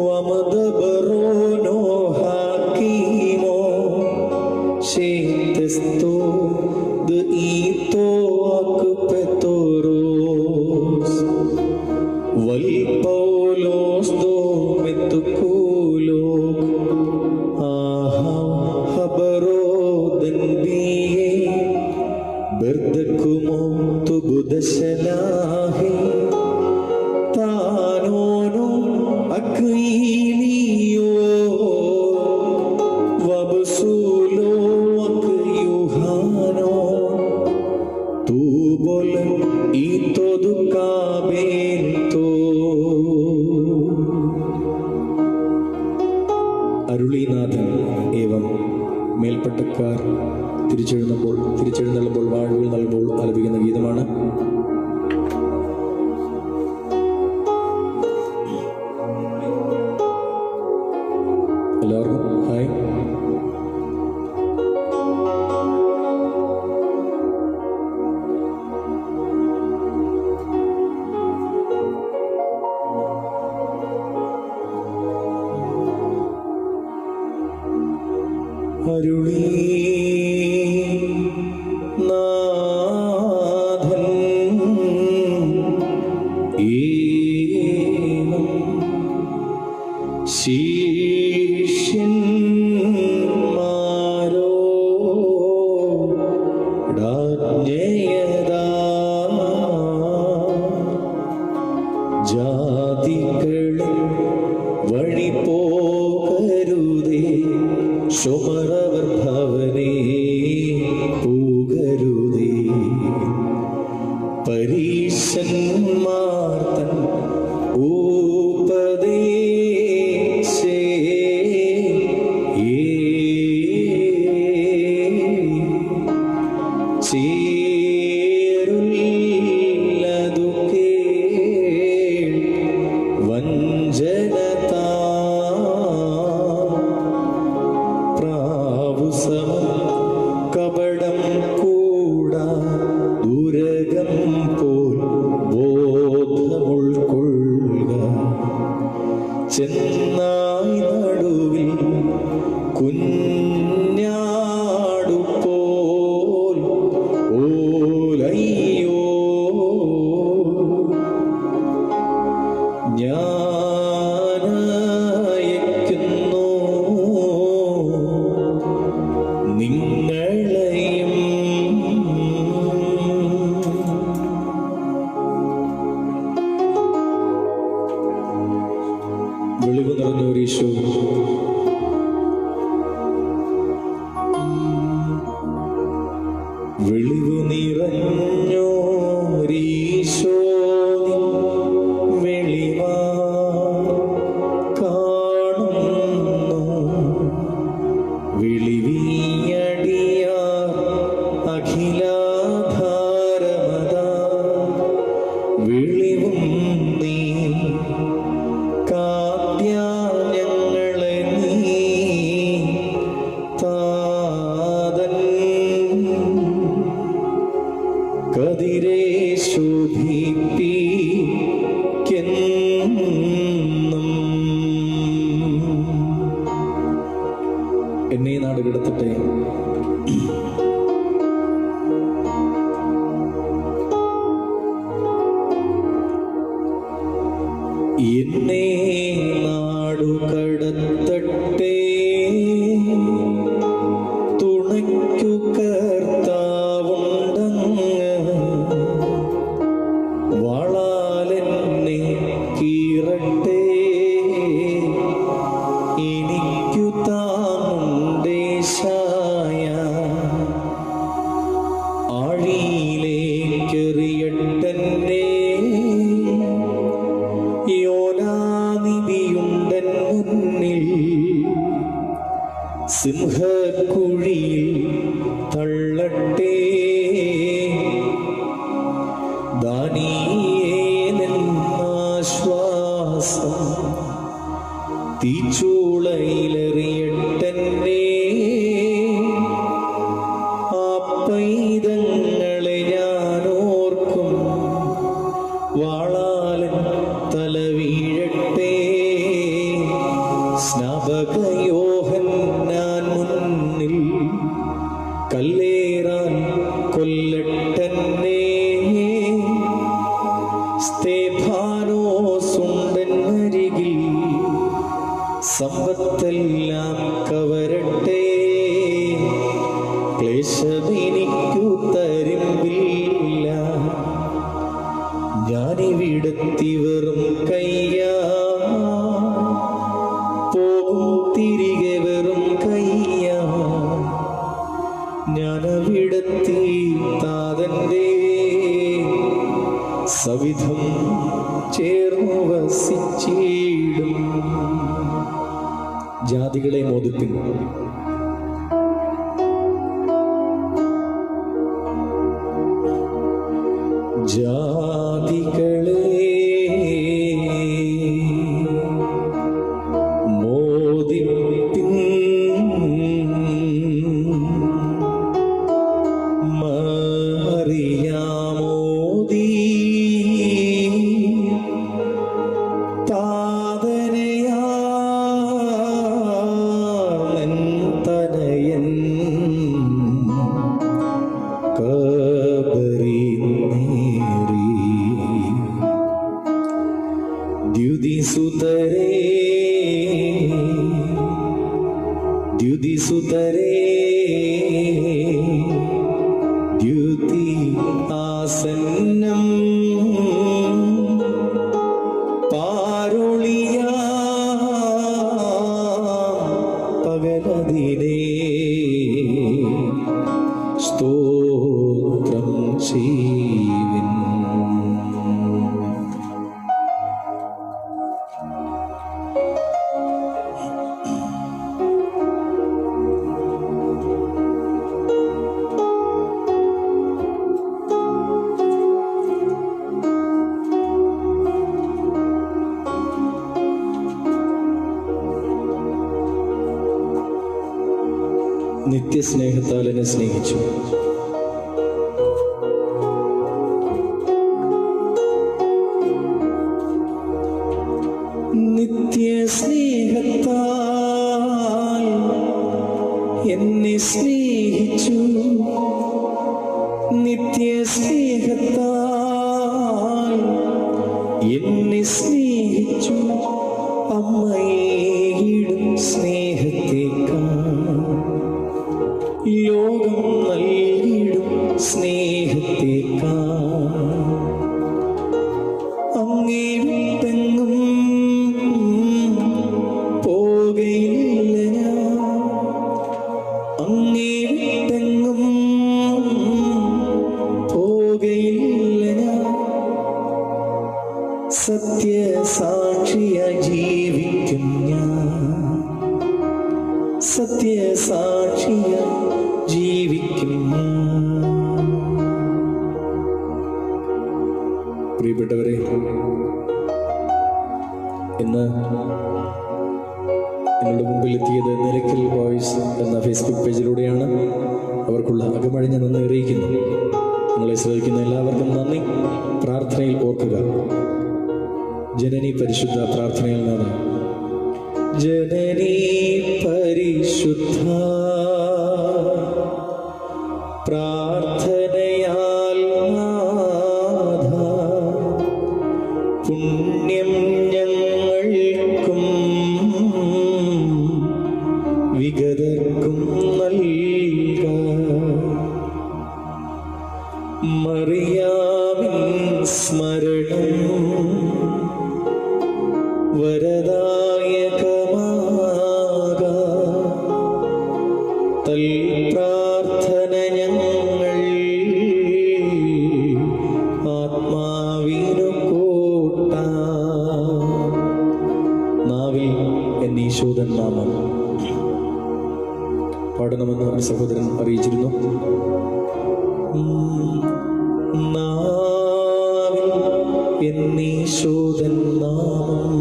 വമദബറോ നോ ഹാക്കിമോ ഷേതസ്തോ ദ ഈതോ akpetoros wal paulos do metukulo aha habaro denbiye berdakumo tubudashalahi tanono akwiliyo wabsulo akyuhano tu bol ito dukabento. അരുളീനാഥൻ ഏവം മേൽപ്പട്ടക്കാർ തിരിച്ചെഴുന്നള്ളുമ്പോൾ വാഴുകൾ നൽകുമ്പോൾ ആലപിക്കുന്ന ഗീതമാണ്. എല്ലാവർക്കും ഹായ്. അരുളീനാഥൻ ഏവം ശിഷ്യന്മാരോടാജ്ഞയതാ ജാതികളിൽ വഴി പോകരുതേ ശോമരവർ ഭവനേ പോകരുതേ പരീശന്മാർ തൻ ഉപദേശേ ചേരുള്ളതു കേൾ വഞ്ചനതാ കപടം കൂടാ ദുരകം പോൽ ബോധമുൾക്കൊള്ളുക ചെന്നായി നടുവിൽ കുഞ്ഞാടു പോൽ ഓലയ്യോ ഞാനയക്കുന്നു നിങ്ങളെയും. വെളിവ് നിറഞ്ഞോരീശോ വെളിവ് നിറഞ്ഞോരീശോ വെളിവാ കാണുന്നു വിളിവിയടിയാർ അഖിലാധാരമതാ വിളിവും നീ കാത്യാ ഞങ്ങളെ നീ താതൻ കതിരേ ശോഭിപ്പിക്കെന്നും. എന്നെ നാട് കിടത്തട്ടെ. എന്നെ നാടു കടത്തട്ടെ തുണയ്ക്കു കർത്താവുണ്ടങ്ങ് വാളാലെന്നെ കീറട്ടെ എനിക്കു താമുണ്ടേശായ ആഴിയിലേക്കെറിയട്ടെന്നെ യോനാനിധിയുണ്ടൻ മുന്നിൽ സിംഹക്കുഴിയിൽ തള്ളട്ടെ ദാനിയേലൻ ആശ്വാസം വാസം തീച്ചൂളയിലെറിയട്ടെന്നെ. ആ പൈതങ്ങളെ ഞാൻ ഓർക്കും, വാളാലൻ തല വീഴട്ടെ. സ്നാപക യോഹന്നാൻ മുന്നിൽ കല്ലേറാൻ കൊല്ലട്ടെന്നെ. സ്തേഫാനോസുണ്ടരികിൽ സമ്പത്തെല്ലാം കവരട്ടെ. ക്ലേശമെനിക്കു തരുമ്പില്ല, ഞാനിവിടെത്തി വെറും കയ്യാ. പോകും തിരികെ വെറും കയ്യാ. ഞാനവിടെത്തി താതന്റെ സവിധം ചേർന്നു വസിച്ചിടും. ജാതികളെ മോദിപ്പിൻ, ജാതികളെ മോദിപ്പിൻ, മറിയാമോദി താതനയാൻ തനയൻ കബറിനേറി. ദ്യുതിസുതരേ ദ്യുതിസുതരേ ദ്യുതി ആസന്നം. പാരുളിയാ പകലതിനെ സ്തോത്രം ചെയ്യുവിൻ. നിത്യസ്നേഹത്താൽ എന്നെ സ്നേഹിച്ചു. നിത്യസ്നേഹത്താൽ എന്നെ സ്നേഹിച്ചു. നിത്യസ്നേഹത്താൽ എന്നെ സ്നേഹിച്ചു. അമ്മയേടും സ്നേഹത്തേക്കാൾ ലോകം നൽകിടും സ്നേഹത്തേക്കാൾ അങ്ങേ വിട്ടെങ്ങും പോകയില്ല ഞാൻ. അങ്ങേ വിട്ടെങ്ങും പോകയില്ല ഞാൻ. സത്യസാക്ഷിയായി ജീവിക്കും ഞാൻ. സത്യസാക്ഷിയായി ജീവിക്കും ഞാൻ. പ്രിയപ്പെട്ടവരെ, ഇന്ന് നിങ്ങളുടെ മുമ്പിൽ എത്തിയത് നിരക്കൽ വോയിസ് എന്ന ഫേസ്ബുക്ക് പേജിലൂടെയാണ്. അവർക്കുള്ള അകമഴിഞ്ഞ നന്ദി അറിയിക്കുന്നു. നിങ്ങളെ ശ്രദ്ധിക്കുന്ന എല്ലാവർക്കും നന്ദി. പ്രാർത്ഥനയിൽ ഓർക്കുക, ജനനി പരിശുദ്ധ പ്രാർത്ഥനയിൽ നിന്ന്. ജനനി പരിശുദ്ധ പ്രാർത്ഥനയാൽ നാഥ പുണ്യം ഞങ്ങൾക്കും വിഗതർക്കും നൽക. മറിയാമിൻ സ്മരണം വരദായകമാക. തൽ പ്രാർത്ഥന ഞങ്ങൾ ആത്മാവിനു കോട്ട. നാവിൽ എന്നീശോദൻ നാമം പാടണമെന്ന് ഒരു സഹോദരൻ അറിയിച്ചിരുന്നു. നാവിൽ എന്നീശോദൻ നാമം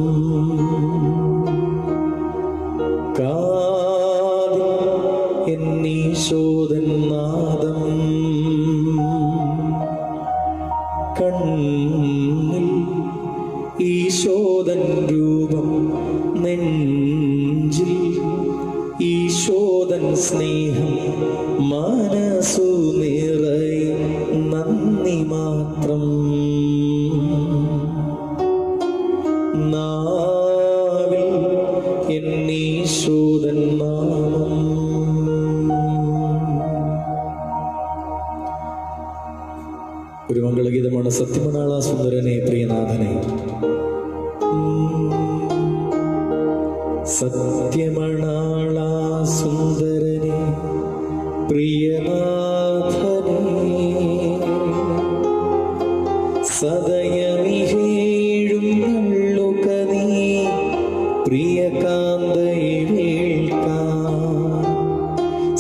കാതിൽ എന്നീശോദൻ നാദം കണ്ണിൽ ഈശോദൻ രൂപം നെഞ്ചിൽ ഈശോദൻ സ്നേഹം മനസ്സു നിറയെ നന്ദി മാത്രം നാവിൽ എന്നീശോദൻ നാമം. ഒരു മംഗളഗീതമാണ്. സത്യമണാള സുന്ദരനെ പ്രിയനാഥനെ, സത്യമണാള സുന്ദരനെ പ്രിയനാഥനെ, സദയമിഹേഴും നള്ളുക നീ പ്രിയകാന്തയെ വേൾക്കാൻ.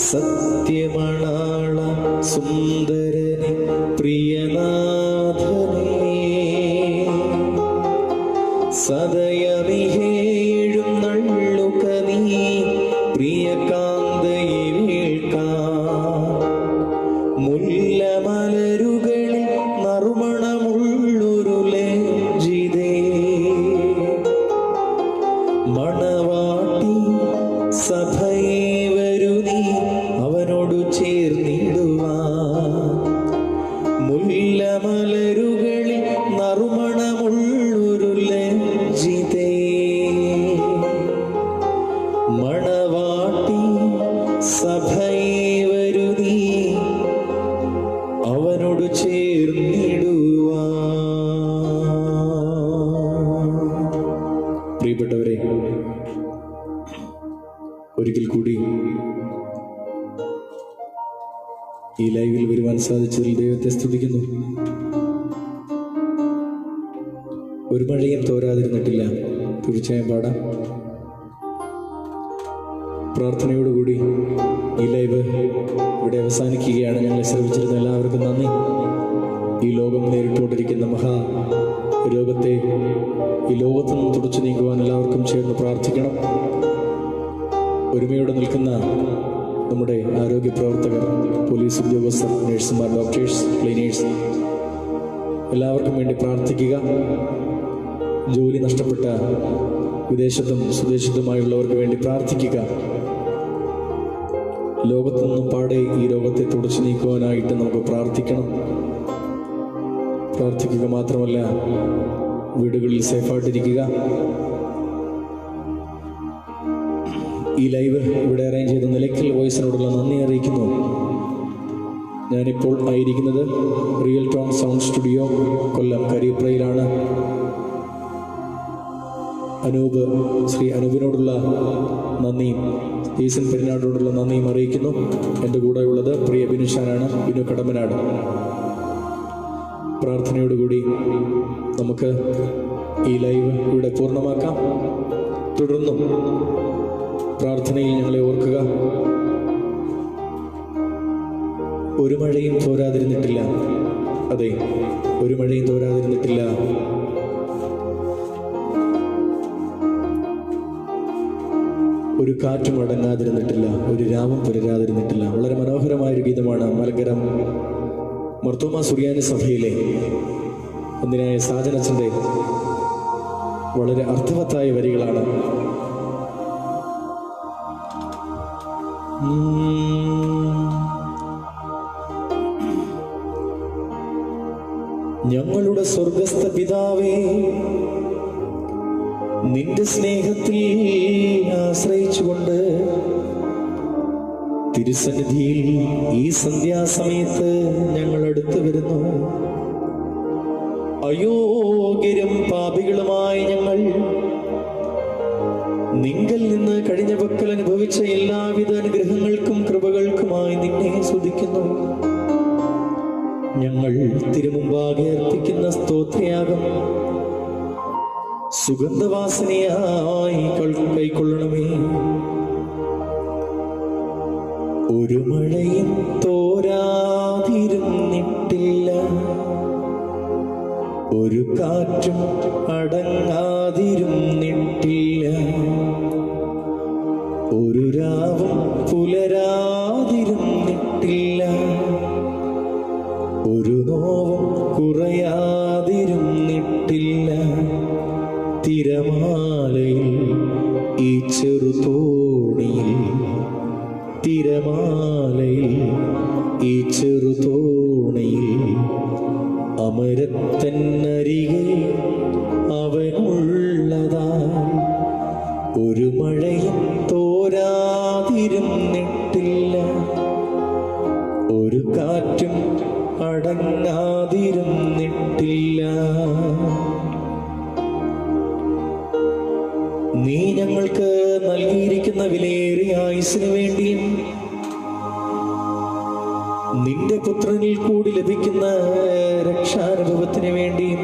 സത്യമണാള സുന്ദരനെ പ്രിയനാഥനെ, സദയമിഹേഴും നള്ളുക നീ പ്രിയകാന്തയെ വേൾക്കാൻ. മുല്ലമലരുകളിൽ നറുമണമുള്ളൊരു ലജ്ജിതേ, മണവാട്ടി സഭയെ വരൂ നീ അവനോടു ചേർന്നിടുവാൻ. മുല്ലമലരുകളിൽ നറുമണമുള്ളൊരു ലജ്ജിതേ, മണവാട്ടി സഭയെ വരൂ നീ അവനോട് ചേർന്നിടുവാൻ. പ്രിയപ്പെട്ടവരെ, ഒരിക്കൽ കൂടി ഈ ലൈവിൽ വരുവാൻ സാധിച്ചതിൽ ദൈവത്തെ സ്തുതിക്കുന്നു. ഒരു മഴയും തോരാതിരുന്നിട്ടില്ല. തീർച്ചയായും പാടാം. പ്രാർത്ഥനയോടുകൂടി ഈ ലൈവ് ഇവിടെ അവസാനിക്കുകയാണ്. ഞങ്ങളെ ശ്രമിച്ചിരുന്ന എല്ലാവർക്കും നന്ദി. ഈ ലോകം നേരിട്ടുകൊണ്ടിരിക്കുന്ന മഹാ രോഗത്തെ ഈ ലോകത്തു നിന്നും തുടച്ചു നീക്കുവാൻ എല്ലാവർക്കും ചേർന്ന് പ്രാർത്ഥിക്കണം. ഒരുമയോടെ നിൽക്കുന്ന നമ്മുടെ ആരോഗ്യ പ്രവർത്തകർ, പോലീസ് ഉദ്യോഗസ്ഥർ, നഴ്സുമാർ, ഡോക്ടേഴ്സ്, ക്ലീനേഴ്സ് എല്ലാവർക്കും വേണ്ടി പ്രാർത്ഥിക്കുക. ജോലി നഷ്ടപ്പെട്ട വിദേശത്തും സ്വദേശത്തുമായുള്ളവർക്ക് വേണ്ടി പ്രാർത്ഥിക്കുക. ലോകത്തു നിന്നും പാടെ ഈ രോഗത്തെ തുടച്ചു നീക്കുവാനായിട്ട് നമുക്ക് പ്രാർത്ഥിക്കണം. പ്രാർത്ഥിക്കുക മാത്രമല്ല, വീടുകളിൽ സേഫായിട്ടിരിക്കുക. ഈ ലൈവ് ഇവിടെ അറേഞ്ച് ചെയ്ത നിലയ്ക്കൽ വോയിസിനോടുള്ള നന്ദി അറിയിക്കുന്നു. ഞാനിപ്പോൾ ആയിരിക്കുന്നത് റിയൽ ടോൺ സൗണ്ട് സ്റ്റുഡിയോ കൊല്ലം കരിപ്രയിലാണ്. ശ്രീ അനൂപിനോടുള്ള നന്ദിയും ഈസൻ പെരിനാടിനോടുള്ള നന്ദിയും അറിയിക്കുന്നു. എൻ്റെ കൂടെയുള്ളത് പ്രിയ ബിനുഷാനാണ്, ബിനു കടമ്പനാട്. പ്രാർത്ഥനയോടുകൂടി നമുക്ക് ഈ ലൈവ് ഇവിടെ പൂർണ്ണമാക്കാം. തുടർന്നും പ്രാർത്ഥനയിൽ ഞങ്ങളെ ഓർക്കുക. ഒരു മഴയും തോരാതിരുന്നിട്ടില്ല. അതെ, ഒരു മഴയും തോരാതിരുന്നിട്ടില്ല. ഒരു കാറ്റും അടങ്ങാതിരുന്നിട്ടില്ല. ഒരു രാവും പുലരാതിരുന്നിട്ടില്ല. വളരെ മനോഹരമായൊരു ഗീതമാണ്. മലങ്കര മർത്തോമാ സുറിയാനി സഭയിലെ ഒന്നിനായ സാജനച്ചൻ്റെ വളരെ അർത്ഥവത്തായ വരികളാണ്. ഞങ്ങളുടെ സ്വർഗസ്ഥ പിതാവേ, നിന്റെ സ്നേഹത്തിൽ ആശ്രയിച്ചുകൊണ്ട് തിരുസന്നിധിയിൽ ഈ സന്ധ്യാസമയത്ത് ഞങ്ങൾ അടുത്തു വരുന്നു. അയോഗ്യരും പാപികളുമായി ഞങ്ങൾ നിങ്കൽ നിന്ന് കഴിഞ്ഞ പക്കൽ അനുഭവിച്ച എല്ലാവിധ അനുഗ്രഹങ്ങൾക്കും കൃപകൾക്കുമായി നിന്നെ സ്തുതിക്കുന്നു. ഞങ്ങൾ തിരുമുമ്പാകെ അർപ്പിക്കുന്ന സ്തോത്രയാഗം സുഗന്ധവാസനയായി കൈക്കൊള്ളണമേ. ഒരു മഴയും തോരാതിരുന്നിട്ടില്ല. ഒരു കാറ്റും അടങ്ങാതിരുന്നിട്ടില്ല, ഒരു രാവും പുലരാതിരുന്നിട്ടില്ല, ഒരു നോവും കുറയാതിരുന്നിട്ടില്ല. തിരമാലയിൽ ഈ ചെറുതോണിയിൽ, തിരമാലയിൽ ഈ ചെറുതോണിയിൽ അമരത്തന്നരികെ അവനുള്ളതായി ഒരു മഴയും തോരാതിരുന്നിട്ടില്ല, ഒരു കാറ്റും അടങ്ങാതിരുന്നിട്ടില്ല. നീ ഞങ്ങൾക്ക് നൽകിയിരിക്കുന്ന വിലയേറിയ ആയുസ്സിനു വേണ്ടിയും നിന്റെ പുത്രനിൽ കൂടി ലഭിക്കുന്ന രക്ഷാനുഭവത്തിന് വേണ്ടിയും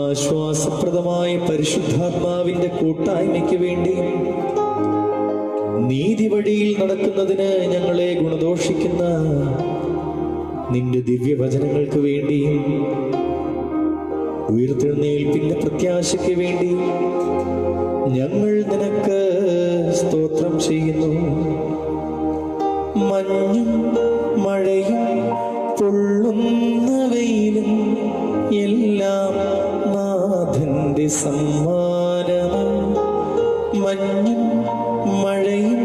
ആശ്വാസപ്രദമായ പരിശുദ്ധാത്മാവിന്റെ കൂട്ടായ്മയ്ക്ക് വേണ്ടിയും നീതി വഴിയിൽ നടക്കുന്നതിന് ഞങ്ങളെ ഗുണദോഷിക്കുന്ന നിന്റെ ദിവ്യവചനങ്ങൾക്ക് വേണ്ടിയും ഉയർത്തെഴുന്നേൽപ്പിന്റെ പ്രത്യാശയ്ക്ക് വേണ്ടി ഞങ്ങൾ നിനക്ക് സ്തോത്രം ചെയ്യുന്നു. മഞ്ഞും മഴയും പൊള്ളുന്ന വെയിലും എല്ലാം നാഥന്റെ സമ്മാനമാണ്. മഞ്ഞും മഴയും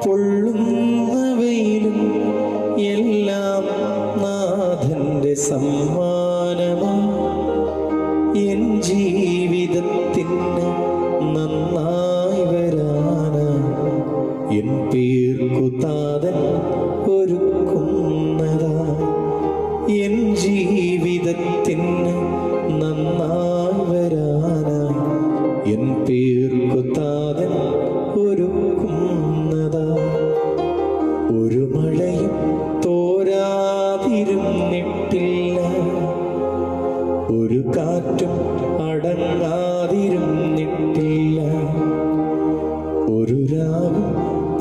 പൊള്ളുന്ന വെയിലും എല്ലാം നാഥന്റെ സമ്മാനമാണ്. എൻ ജീവിതത്തിന് നന്നായി വരാന് എൻ പേർക്കു താതൻ ഒരുക്കുന്നതായി. എൻ ജീവിതത്തിന് നന്നായി വരാനായി എൻ പേർക്കു താതൻ ഒരുക്കുന്നതായി. ഒരു മഴയും തോരാതിരുന്നിട്ടില്ല, ഒരു കാറ്റും അടങ്ങാതിരുന്നിട്ടില്ല, ഒരു രാവും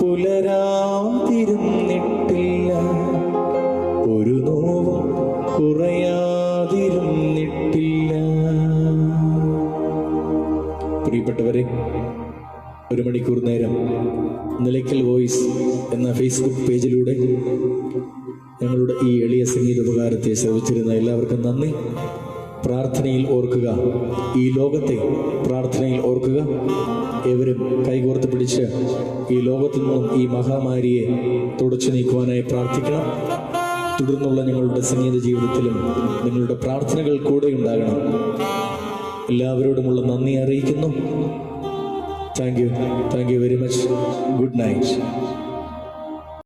പുലരാതിരുന്നിട്ടില്ല, ഒരു നോവും കുറയാതിരുന്നിട്ടില്ല. പ്രിയപ്പെട്ടവരെ, ഒരു മണിക്കൂർ നേരം നിലയ്ക്കൽ വോയിസ് എന്ന ഫേസ്ബുക്ക് പേജിലൂടെ ഞങ്ങളുടെ ഈ എളിയ സംഗീത ഉപകാരത്തെ ശ്രവിച്ചിരുന്ന എല്ലാവർക്കും നന്ദി. പ്രാർത്ഥനയിൽ ഓർക്കുക, ഈ ലോകത്തെ പ്രാർത്ഥനയിൽ ഓർക്കുക. ഏവരും കൈകോർത്ത് പിടിച്ച് ഈ ലോകത്തു നിന്നും ഈ മഹാമാരിയെ തുടച്ചു നീക്കുവാനായി പ്രാർത്ഥിക്കണം. തുടർന്നുള്ള ഞങ്ങളുടെ സംഗീത ജീവിതത്തിലും നിങ്ങളുടെ പ്രാർത്ഥനകൾ കൂടെ ഉണ്ടാകണം. എല്ലാവരോടുമുള്ള നന്ദി അറിയിക്കുന്നു. Thank you very much. Good night.